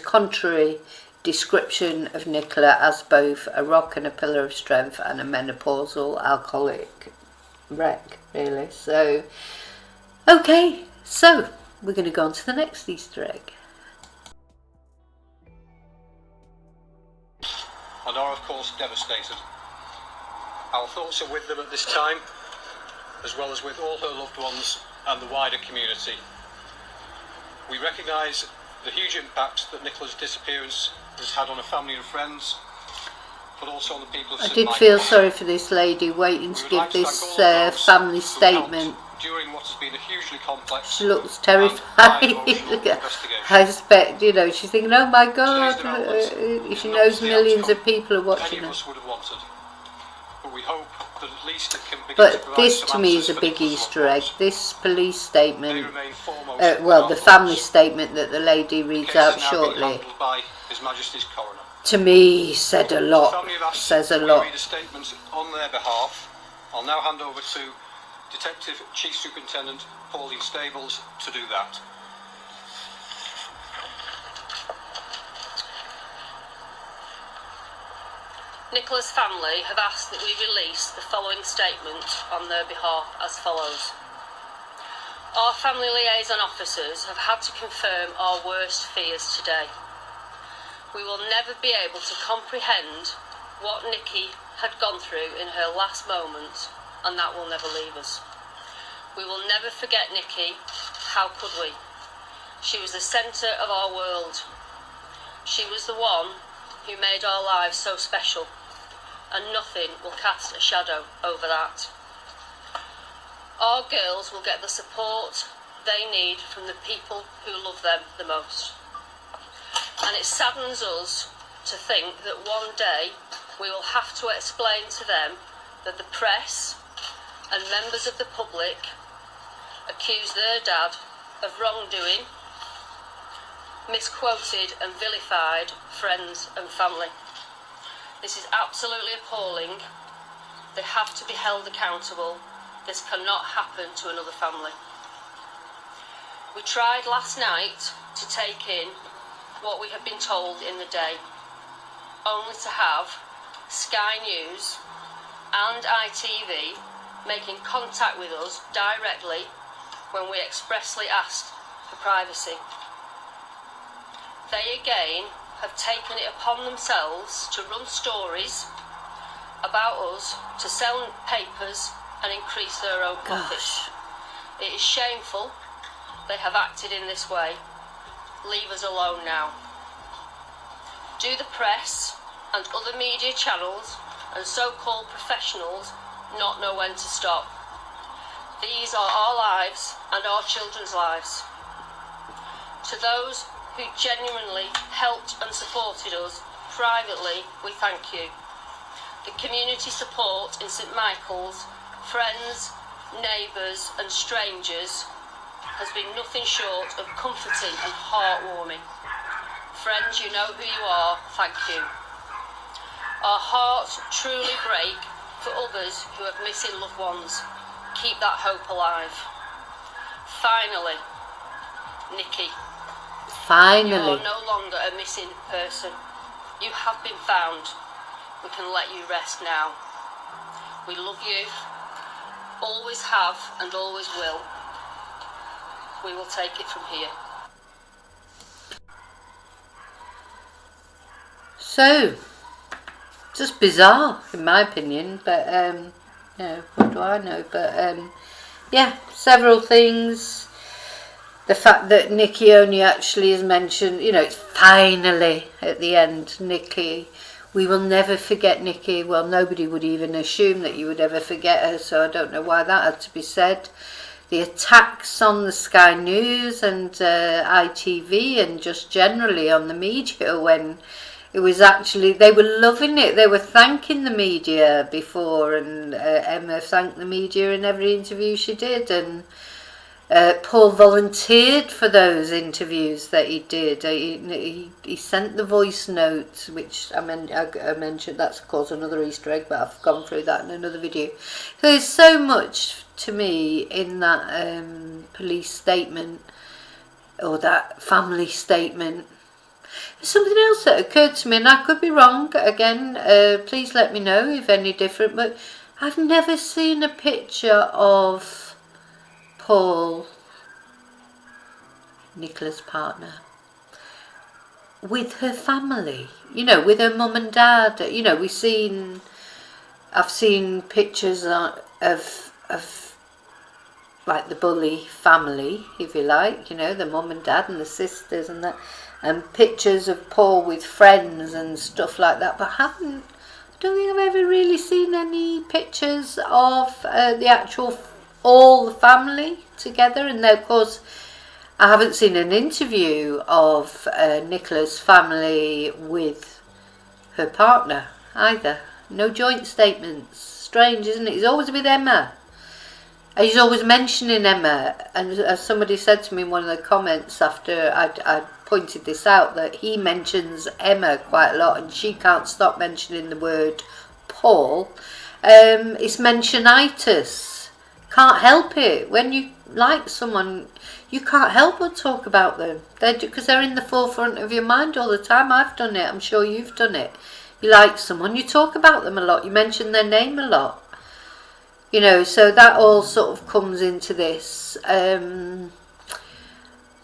contrary description of Nicola as both a rock and a pillar of strength and a menopausal alcoholic wreck, really. So, okay, so we're going to go on to the next Easter egg. And are of course devastated. Our thoughts are with them at this time, as well as with all her loved ones and the wider community. We recognise the huge impact that Nicola's disappearance has had on her family and friends, but also on the people of St. I did feel sorry for this lady waiting to give this family statement. During what has been a hugely complex, she looks terrified. I expect, she's thinking, oh my God, she knows millions of people are watching her. But we hope that at least it can begin. But this to me is a big Easter egg. This police statement, the family statement that the lady reads out shortly, to me said a lot, says a lot. Read a statement on their behalf. I'll now hand over to Detective Chief Superintendent Pauline Stables to do that. Nicola's family have asked that we release the following statement on their behalf as follows. Our family liaison officers have had to confirm our worst fears today. We will never be able to comprehend what Nikki had gone through in her last moments, and that will never leave us. We will never forget Nikki. How could we? She was the centre of our world. She was the one who made our lives so special, and nothing will cast a shadow over that. Our girls will get the support they need from the people who love them the most. And it saddens us to think that one day we will have to explain to them that the press and members of the public accuse their dad of wrongdoing, misquoted and vilified friends and family. This is absolutely appalling. They have to be held accountable. This cannot happen to another family. We tried last night to take in what we had been told in the day, only to have Sky News and ITV making contact with us directly when we expressly asked for privacy. They again have taken it upon themselves to run stories about us, to sell papers and increase their own profits. It is shameful they have acted in this way. Leave us alone now. Do the press and other media channels and so-called professionals not know when to stop. These are our lives and our children's lives. To those who genuinely helped and supported us privately, we thank you. The community support in St Michael's, friends, neighbours and strangers has been nothing short of comforting and heartwarming. Friends, you know who you are, thank you. Our hearts truly break for others who have missing loved ones. Keep that hope alive. Finally, Nikki. Finally. You are no longer a missing person. You have been found. We can let you rest now. We love you. Always have and always will. We will take it from here. So, just bizarre in my opinion, but you know, what do I know? But yeah, several things. The fact that Nikki only actually is mentioned, you know, it's finally at the end, Nikki. We will never forget Nikki. Well, nobody would even assume that you would ever forget her, so I don't know why that had to be said. The attacks on the Sky News and ITV and just generally on the media when it was actually, they were loving it. They were thanking the media before, and Emma thanked the media in every interview she did, and Paul volunteered for those interviews that he did. He sent the voice notes, which I mentioned. That's of course another Easter egg, but I've gone through that in another video. So there's so much to me in that police statement or that family statement. There's something else that occurred to me, and I could be wrong. Again, please let me know if any different. But I've never seen a picture of Paul, Nicola's partner, with her family, you know, with her mum and dad. You know, I've seen pictures of like the Bulley family, if you like, you know, the mum and dad and the sisters and that, and pictures of Paul with friends and stuff like that, but I don't think I've ever really seen any pictures of the actual all the family together. And then, of course, I haven't seen an interview of Nicola's family with her partner either. No joint statements. Strange, isn't it? He's always with Emma. He's always mentioning Emma. And as somebody said to me in one of the comments after I pointed this out, that he mentions Emma quite a lot and she can't stop mentioning the word Paul. It's mentionitis. Can't help it. When you like someone, you can't help but talk about them. Because they're in the forefront of your mind all the time. I've done it. I'm sure you've done it. You like someone, you talk about them a lot. You mention their name a lot. You know, so that all sort of comes into this. And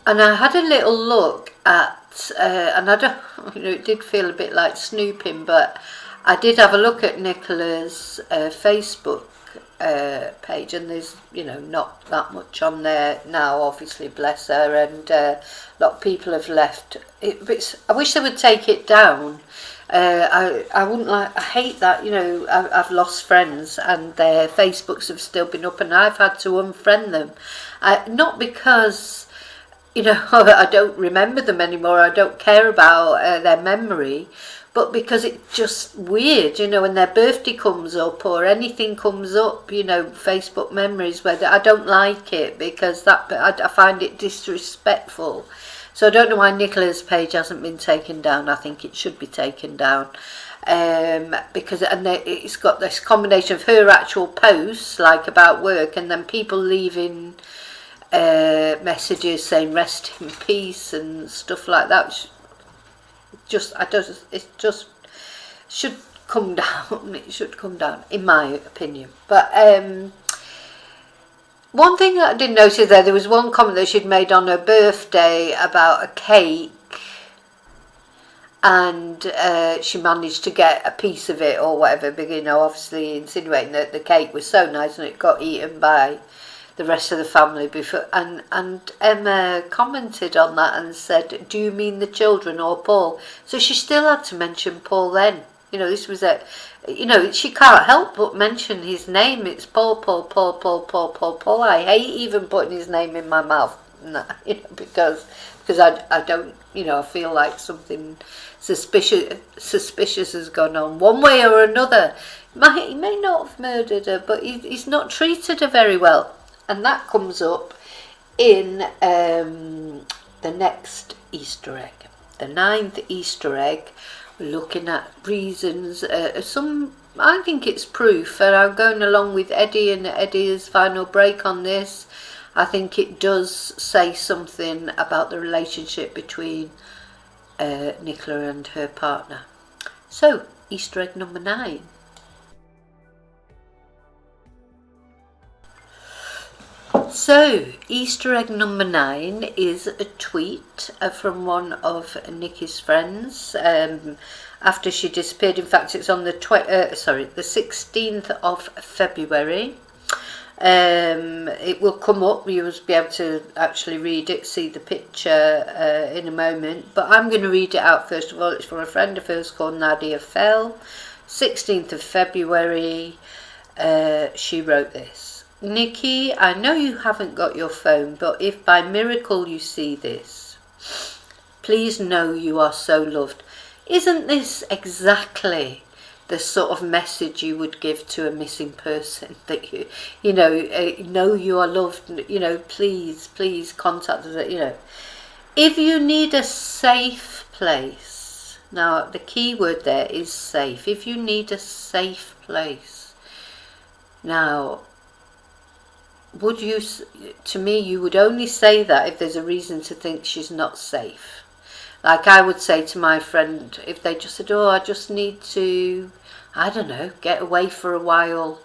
I had a little look at, and I don't, you know, it did feel a bit like snooping, but I did have a look at Nicola's Facebook page, and there's, you know, not that much on there now, obviously, bless her, and a lot of people have left it, but I wish they would take it down. I wouldn't like, I hate that, you know, I've lost friends and their Facebooks have still been up and I've had to unfriend them, not because, you know, I don't remember them anymore, I don't care about their memory, but because it's just weird, you know, when their birthday comes up or anything comes up, you know, Facebook memories, where I don't like it because I find it disrespectful. So I don't know why Nicola's page hasn't been taken down. I think it should be taken down. Because it's got this combination of her actual posts, like about work, and then people leaving messages saying rest in peace and stuff like that. It just should come down. It should come down, in my opinion. But one thing that I did notice there was one comment that she'd made on her birthday about a cake, and she managed to get a piece of it or whatever, you know, obviously insinuating that the cake was so nice and it got eaten by the rest of the family before, and Emma commented on that and said, do you mean the children or Paul? So she still had to mention Paul then. You know, this was you know, she can't help but mention his name. It's Paul, Paul, Paul, Paul, Paul, Paul, Paul. I hate even putting his name in my mouth, you know, because I don't, you know, I feel like something suspicious has gone on one way or another. He may not have murdered her, but he's not treated her very well, and that comes up in the next Easter egg, the 9th Easter egg. Looking at reasons, I think it's proof, and I'm going along with Eddie and Eddie's final break on this. I think it does say something about the relationship between Nicola and her partner. So, Easter egg number 9. So, Easter egg number 9 is a tweet from one of Nikki's friends after she disappeared. In fact, it's on the 16th of February. It will come up, you will be able to actually read it, see the picture in a moment, but I'm going to read it out first of all. It's from a friend of hers called Nadia Fell. 16th of February, she wrote this. Nikki, I know you haven't got your phone, but if by miracle you see this, please know you are so loved. Isn't this exactly the sort of message you would give to a missing person? That you know you are loved, you know, please contact us, you know. If you need a safe place, now the key word there is safe. If you need a safe place, now, would you, to me, you would only say that if there's a reason to think she's not safe. Like I would say to my friend, if they just said, oh, I just need to, I don't know, get away for a while,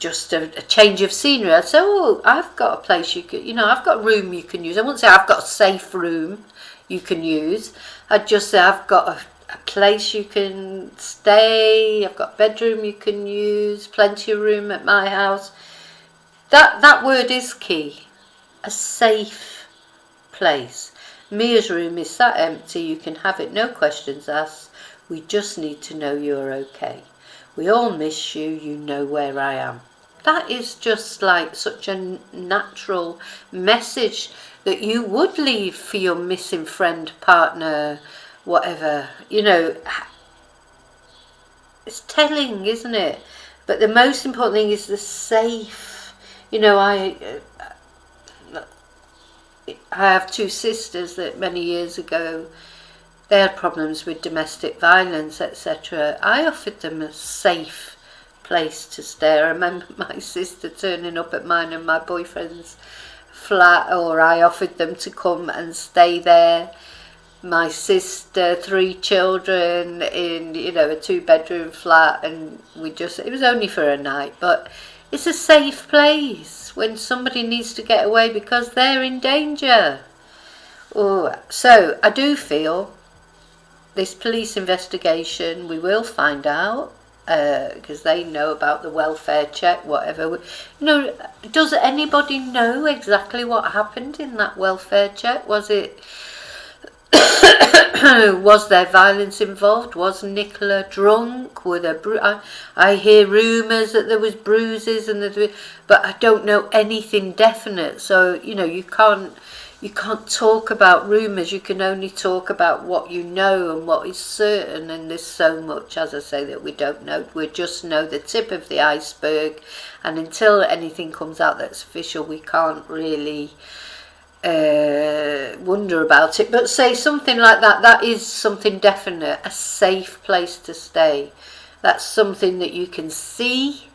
just a change of scenery, I'd say, oh, I've got a place you could, you know, I've got a room you can use. I wouldn't say I've got a safe room you can use. I'd just say I've got a place you can stay, I've got a bedroom you can use, plenty of room at my house. That word is key. A safe place. Mia's room is sat empty. You can have it, no questions asked. We just need to know you're okay. We all miss you. You know where I am. That is just like such a natural message that you would leave for your missing friend, partner, whatever. You know, it's telling, isn't it? But the most important thing is the safe. You know, I have 2 sisters that many years ago, they had problems with domestic violence, etc. I offered them a safe place to stay. I remember my sister turning up at mine and my boyfriend's flat, or I offered them to come and stay there. My sister, 3 children in, you know, a 2-bedroom flat, and it was only for a night, but it's a safe place when somebody needs to get away because they're in danger. Oh, so I do feel this police investigation, we will find out, because they know about the welfare check, whatever. You know, does anybody know exactly what happened in that welfare check? Was it... was there violence involved? Was Nicola drunk? Were there I hear rumours that there was bruises, but I don't know anything definite. So you know, you can't talk about rumours. You can only talk about what you know and what is certain. And there's so much, as I say, that we don't know. We just know the tip of the iceberg, and until anything comes out that's official, we can't really wonder about it. But say something like that is something definite. A safe place to stay. That's something that you can see,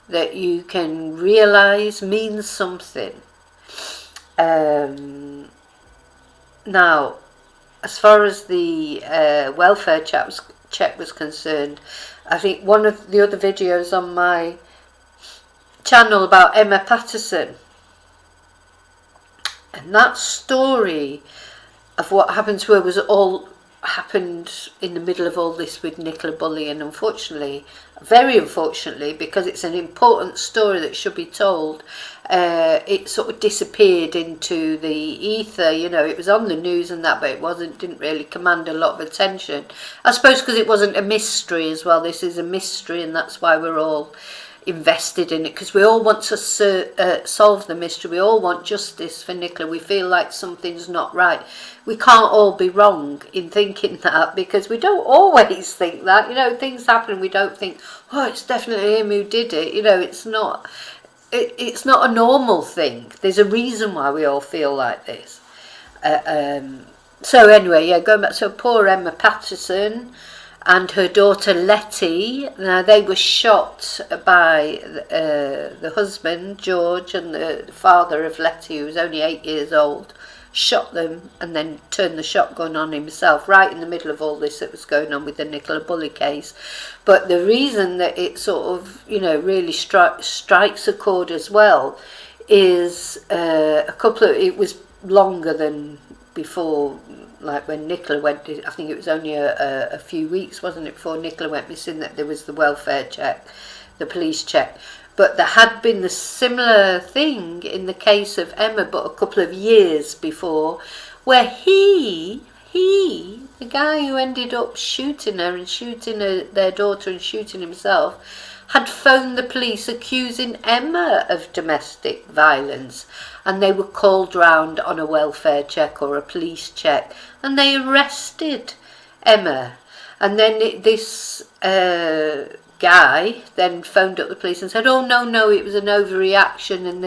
that you can realise means something. Now, as far as the welfare check was concerned, I think one of the other videos on my channel about Emma Patterson, and that story of what happened to her was all happened in the middle of all this with Nicola Bulley, and unfortunately, very unfortunately, because it's an important story that should be told, it sort of disappeared into the ether. You know, it was on the news and that, but it didn't really command a lot of attention. I suppose because it wasn't a mystery as well. This is a mystery, and that's why we're all invested in it, because we all want to solve the mystery. We all want justice for Nicola. We feel like something's not right. We can't all be wrong in thinking that, because we don't always think that. You know, things happen and we don't think, oh, it's definitely him who did it. You know, it's not a normal thing. There's a reason why we all feel like this. So anyway, yeah, going back, so poor Emma Patterson and her daughter Letty, now they were shot by the husband, George, and the father of Letty, who was only 8 years old, shot them and then turned the shotgun on himself, right in the middle of all this that was going on with the Nicola Bulley case. But the reason that it sort of, you know, really strikes a chord as well is it was longer than before. Like when Nicola went, I think it was only a few weeks, wasn't it, before Nicola went missing, that there was the welfare check, the police check. But there had been the similar thing in the case of Emma, but a couple of years before, where the guy who ended up shooting her and shooting their daughter and shooting himself, had phoned the police accusing Emma of domestic violence, and they were called round on a welfare check or a police check, and they arrested Emma. And then this guy then phoned up the police and said, oh no, it was an overreaction, and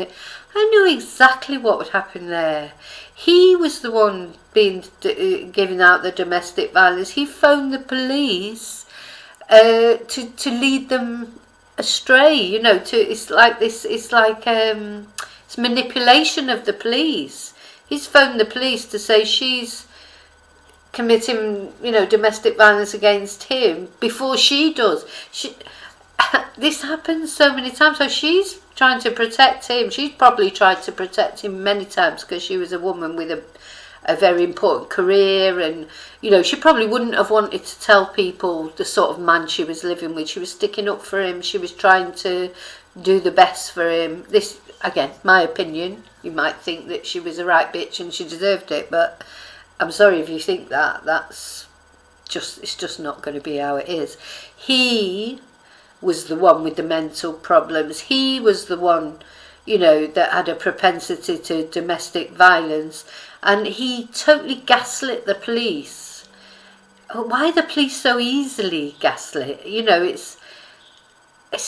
I knew exactly what would happen there. He was the one giving out the domestic violence. He phoned the police to lead them astray, you know. It's manipulation of the police. He's phoned the police to say she's committing, you know, domestic violence against him before she does. This happens so many times. So she's trying to protect him. She's probably tried to protect him many times because she was a woman with a very important career, and you know, she probably wouldn't have wanted to tell people the sort of man she was living with. She was sticking up for him. She was trying to do the best for him. This, again, my opinion. You might think that she was a right bitch and she deserved it, but I'm sorry if you think that. It's just not going to be how it is. He was the one with the mental problems. He was the one, you know, that had a propensity to domestic violence, and he totally gaslit the police. Why are the police so easily gaslit? You know, it's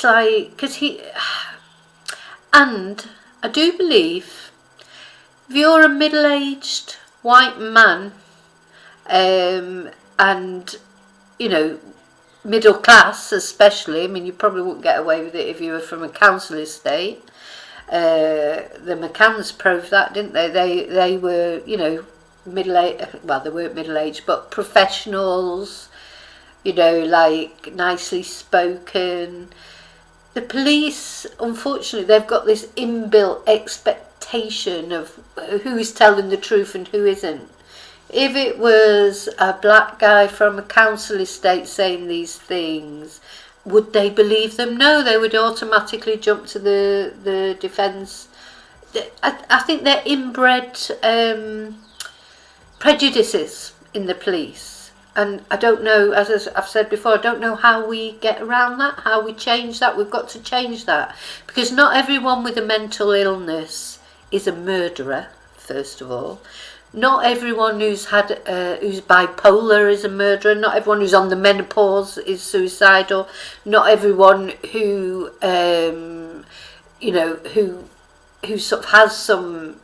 like, because and I do believe if you're a middle-aged white man, and you know, middle class especially, I mean, you probably wouldn't get away with it if you were from a council estate. The McCanns proved that, didn't they? They were, you know, middle-aged, well, they weren't middle-aged, but professionals, you know, like nicely spoken. The police, unfortunately, they've got this inbuilt expectation of who is telling the truth and who isn't. If it was a black guy from a council estate saying these things, would they believe them? No, they would automatically jump to the defence. I think they're inbred prejudices in the police. And I don't know, as I've said before, I don't know how we get around that, how we change that. We've got to change that. Because not everyone with a mental illness is a murderer, first of all. Not everyone who's bipolar is a murderer. Not everyone who's on the menopause is suicidal. Not everyone who, you know, who sort of has some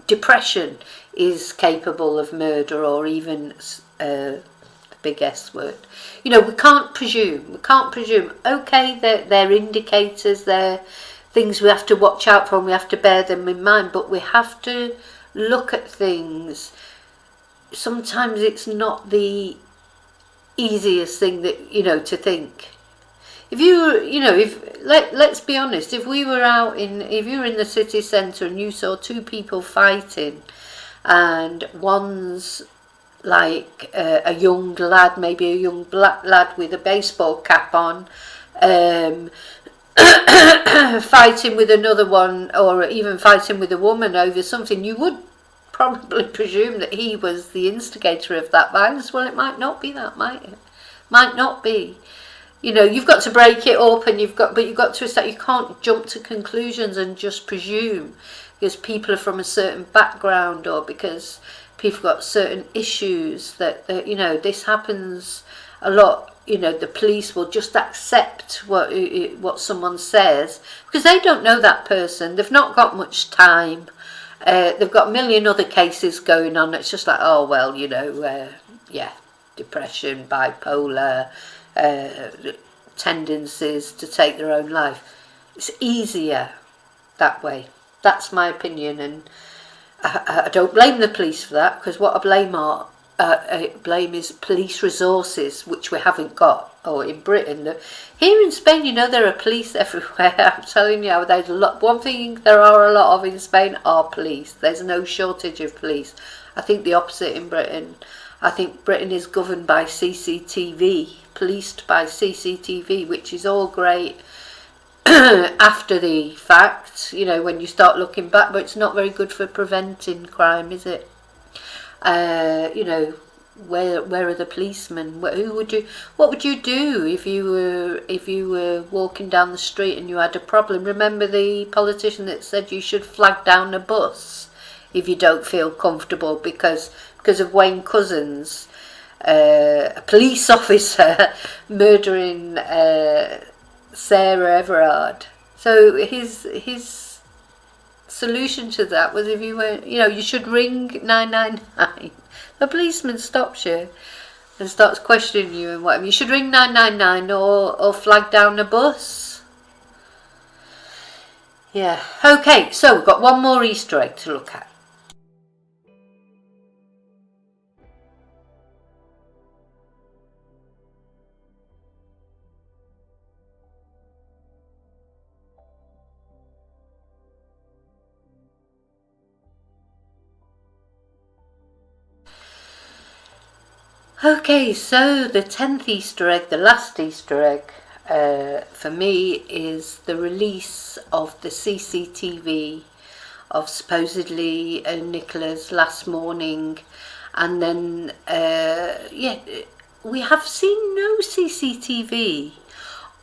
depression is capable of murder, or even big S word. You know, we can't presume. Okay, they're indicators, they're things we have to watch out for and we have to bear them in mind, but we have to look at things. Sometimes it's not the easiest thing that, you know, to think. If let's be honest, if you were in the city centre and you saw two people fighting, and one's like a young lad, maybe a young black lad with a baseball cap on, fighting with another one, or even fighting with a woman over something, you would probably presume that he was the instigator of that violence. Well, it might not be that, might it? Might not be. You know, you've got to break it up, and you've got to start. You can't jump to conclusions and just presume because people are from a certain background, or because people have got certain issues that you know, this happens a lot. You know, the police will just accept what someone says because they don't know that person. They've not got much time. They've got a million other cases going on. It's just like, oh well, you know, yeah, depression, bipolar, tendencies to take their own life. It's easier that way. That's my opinion, and I don't blame the police for that, because what I blame is police resources, which we haven't got. Or in Britain, here in Spain, you know, there are police everywhere. I'm telling you, there's a lot. One thing there are a lot of in Spain are police. There's no shortage of police. I think the opposite in Britain. I think Britain is governed by CCTV, policed by CCTV, which is all great after the fact, you know, when you start looking back, but it's not very good for preventing crime, is it? You know, where are the policemen? What would you do if you were walking down the street and you had a problem? Remember the politician that said you should flag down a bus if you don't feel comfortable because of Wayne Couzens, a police officer murdering Sarah Everard. So his solution to that was, if you were, you know, you should ring 999. The policeman stops you and starts questioning you and whatever. You should ring 999 or flag down a bus. Yeah. Okay, so we've got one more Easter egg to look at. Okay, so the 10th Easter egg, the last Easter egg for me, is the release of the CCTV of supposedly Nicola's last morning, and then yeah, we have seen no CCTV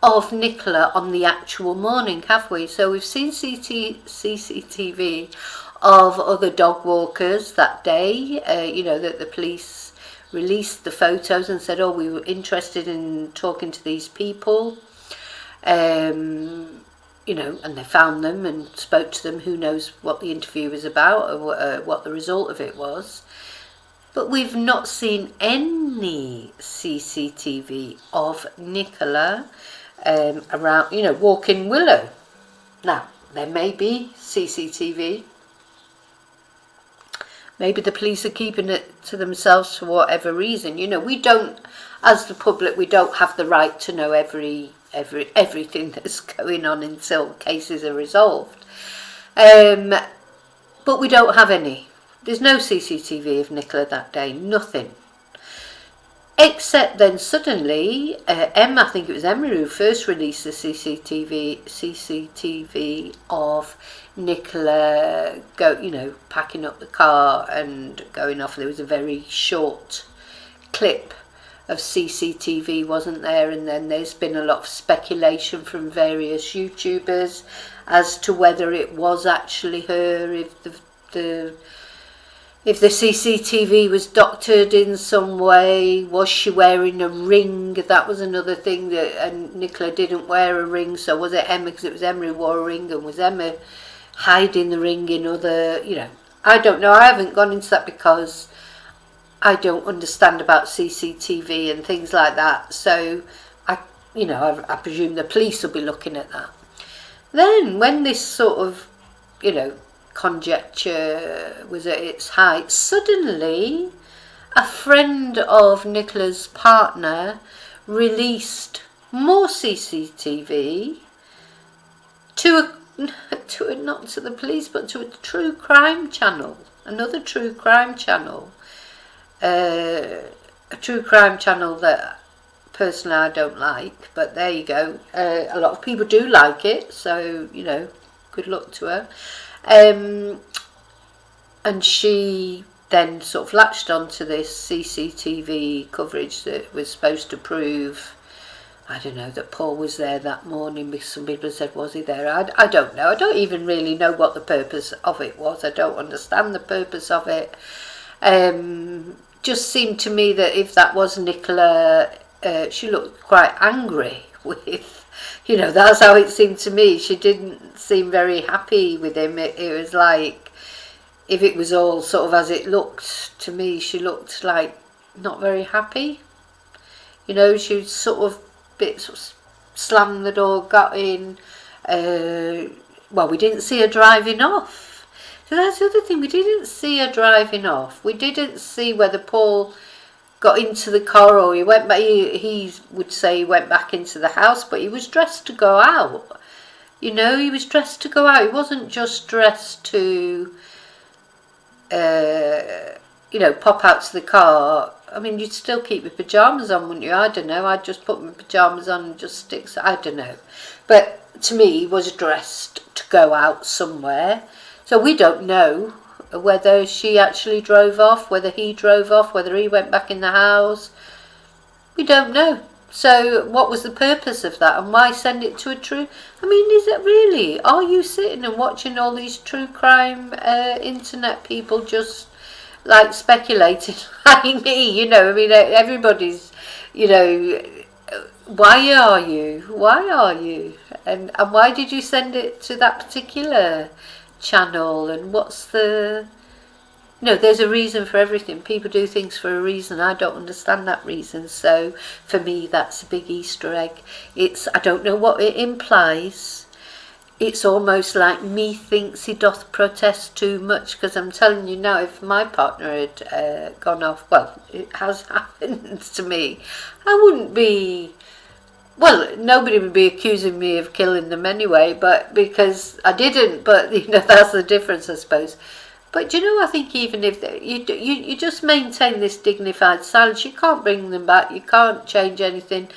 of Nicola on the actual morning, have we? So we've seen CCTV of other dog walkers that day, you know, that the police released the photos and said, oh, we were interested in talking to these people, you know, and they found them and spoke to them. Who knows what the interview was about or what the result of it was. But we've not seen any CCTV of Nicola around, you know, walking Willow. Now, there may be CCTV. Maybe the police are keeping it to themselves for whatever reason. You know, we don't, as the public, we don't have the right to know everything that's going on until cases are resolved. But we don't have any. There's no CCTV of Nicola that day, nothing. Except then suddenly, I think it was Emma who first released the CCTV of Nicola packing up the car and going off. There was a very short clip of CCTV, wasn't there? And then there's been a lot of speculation from various YouTubers as to whether it was actually her, if the CCTV was doctored in some way. Was she wearing a ring? That was another thing, and Nicola didn't wear a ring. So was it Emma? Because it was Emma who wore a ring, and was Emma hiding the ring in other, you know, I don't know. I haven't gone into that because I don't understand about CCTV and things like that. So I presume the police will be looking at that. Then when this sort of, you know, conjecture was at its height, suddenly a friend of Nicola's partner released more CCTV not to the police, but to a true crime channel, another true crime channel, a true crime channel that personally I don't like, but there you go. A lot of people do like it, so you know, good luck to her. And she then sort of latched onto this CCTV coverage that was supposed to prove, I don't know, that Paul was there that morning, because some people said, was he there? I don't know. I don't even really know what the purpose of it was. I don't understand the purpose of it. Just seemed to me that if that was Nicola, she looked quite angry with, you know, that's how it seemed to me. She didn't seem very happy with him. It was like, if it was all sort of as it looked to me, she looked like not very happy. You know, she was sort of slammed the door, got in. Well, we didn't see her driving off. So that's the other thing. We didn't see her driving off. We didn't see whether Paul got into the car or he went back. He would say he went back into the house, but he was dressed to go out. You know, he was dressed to go out. He wasn't just dressed to, you know, pop out to the car. I mean, you'd still keep your pyjamas on, wouldn't you? I don't know. I'd just put my pyjamas on and just stick. I don't know. But to me, he was dressed to go out somewhere. So we don't know whether she actually drove off, whether he drove off, whether he went back in the house. We don't know. So what was the purpose of that, and why send it to a true... I mean, is it really? Are you sitting and watching all these true crime internet people just like speculating like me? You know, I mean, everybody's, you know, why are you? And why did you send it to that particular channel? And what's the... No, there's a reason for everything. People do things for a reason. I don't understand that reason. So for me, that's a big Easter egg. I don't know what it implies. It's almost like methinks he doth protest too much, because I'm telling you now, if my partner had gone off, well, it has happened to me, I wouldn't be... Well, nobody would be accusing me of killing them anyway, but because I didn't. But you know, that's the difference, I suppose. But you know, I think even if you just maintain this dignified silence, you can't bring them back. You can't change anything.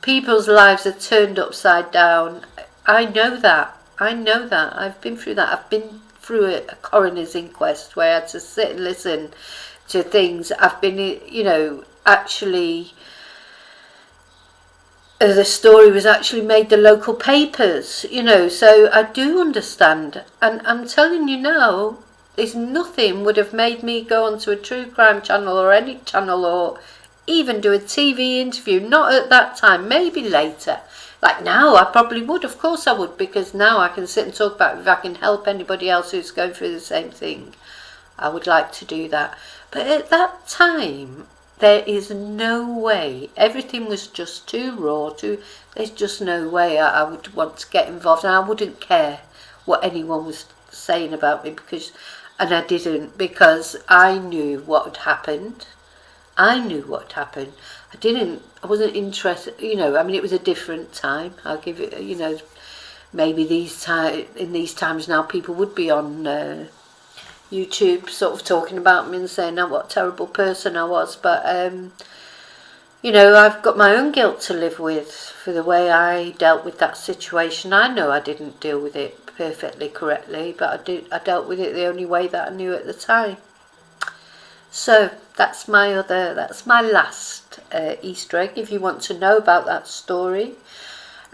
People's lives are turned upside down. I know that. I've been through that. I've been through a coroner's inquest where I had to sit and listen to things. I've been, you know, actually... the story was actually made the local papers, you know, so I do understand. And I'm telling you now, there's nothing would have made me go onto a true crime channel or any channel or even do a TV interview. Not at that time, maybe later. Like now, I probably would. Of course I would, because now I can sit and talk about it. If I can help anybody else who's going through the same thing, I would like to do that. But at that time, there is no way. Everything was just too raw. There's just no way I would want to get involved. And I wouldn't care what anyone was saying about me, and I didn't, because I knew what had happened. I wasn't interested, you know. I mean, it was a different time. I'll give it, you know, maybe in these times now, people would be on YouTube sort of talking about me and saying what a terrible person I was. But you know, I've got my own guilt to live with for the way I dealt with that situation. I know I didn't deal with it perfectly correctly, but I dealt with it the only way that I knew at the time. So that's my last Easter egg. If you want to know about that story,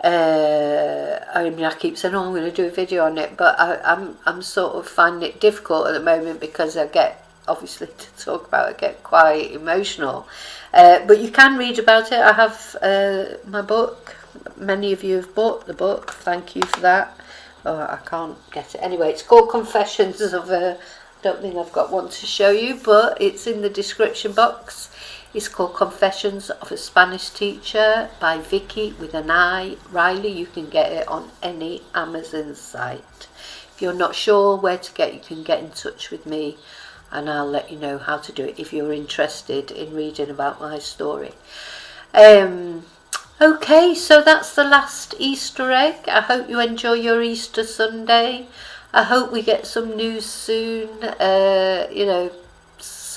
I mean, I keep saying, I'm going to do a video on it, but I'm sort of finding it difficult at the moment, because I get, obviously, to talk about it, I get quite emotional. But you can read about it. I have my book. Many of you have bought the book. Thank you for that. Oh, I can't get it. Anyway, it's called Confessions of a... I don't think I've got one to show you, but it's in the description box. It's called Confessions of a Spanish Teacher by Vicki with an I, Riley. You can get it on any Amazon site. If you're not sure where to get, you can get in touch with me and I'll let you know how to do it if you're interested in reading about my story. Okay, so that's the last Easter egg. I hope you enjoy your Easter Sunday. I hope we get some news soon, you know,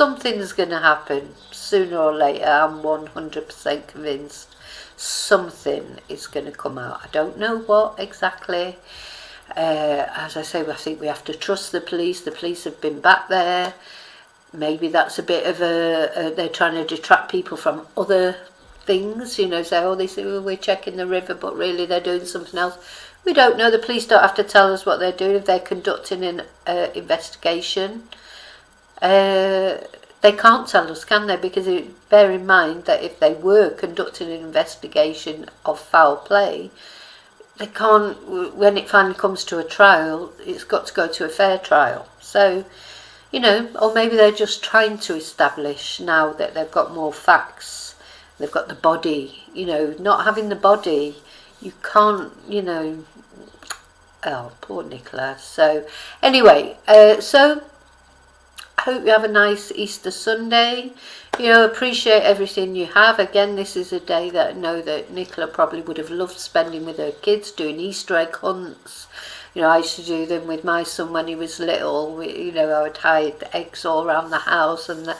something's going to happen sooner or later. I'm 100% convinced something is going to come out. I don't know what exactly. As I say, I think we have to trust the police. The police have been back there. Maybe that's a bit of they're trying to detract people from other things, you know, say, oh, they say, well, we're checking the river, but really they're doing something else. We don't know. The police don't have to tell us what they're doing. If they're conducting an investigation, they can't tell us, can they? Because bear in mind that if they were conducting an investigation of foul play, they can't, when it finally comes to a trial, it's got to go to a fair trial. So, you know, or maybe they're just trying to establish now that they've got more facts, they've got the body, you know, not having the body, you can't, you know, oh, poor Nicola. So, anyway, so I hope you have a nice Easter Sunday. You know, appreciate everything you have. Again, this is a day that I know that Nicola probably would have loved spending with her kids, doing Easter egg hunts. You know, I used to do them with my son when he was little. You know, I would hide eggs all around the house, and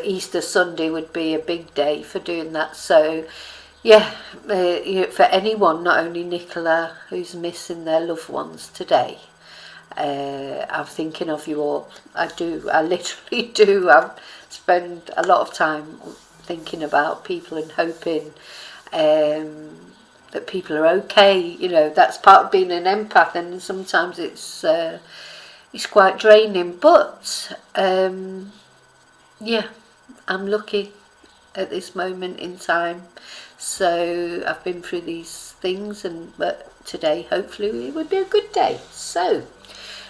Easter Sunday would be a big day for doing that. So, yeah, you know, for anyone, not only Nicola, who's missing their loved ones today, I'm thinking of you all. I do. I literally do. I spend a lot of time thinking about people and hoping that people are okay. You know, that's part of being an empath, and sometimes it's quite draining. But yeah, I'm lucky at this moment in time. So I've been through these things, but today hopefully it would be a good day. So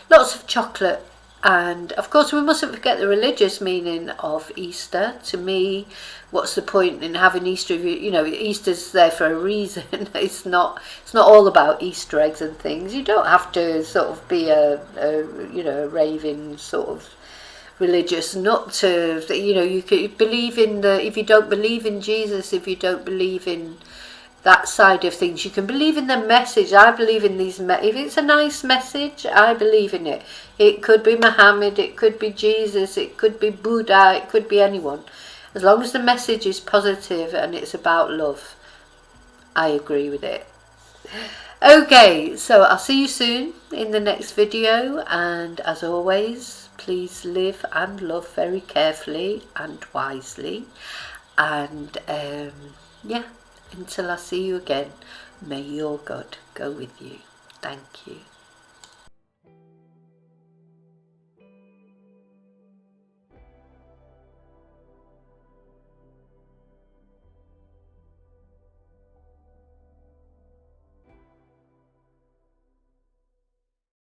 lots of chocolate, and of course we mustn't forget the religious meaning of Easter. To me, what's the point in having Easter if you know, Easter's there for a reason. It's not all about Easter eggs and things. You don't have to sort of be a you know, a raving sort of religious nut to, you know, you could believe in if you don't believe in Jesus, if you don't believe in that side of things, you can believe in the message. I believe in these if it's a nice message, I believe in it. It could be Muhammad, it could be Jesus, it could be Buddha, it could be anyone. As long as the message is positive and it's about love, I agree with it. Okay, so I'll see you soon in the next video, and as always, please live and love very carefully and wisely, and yeah, until I see you again, may your God go with you. Thank you.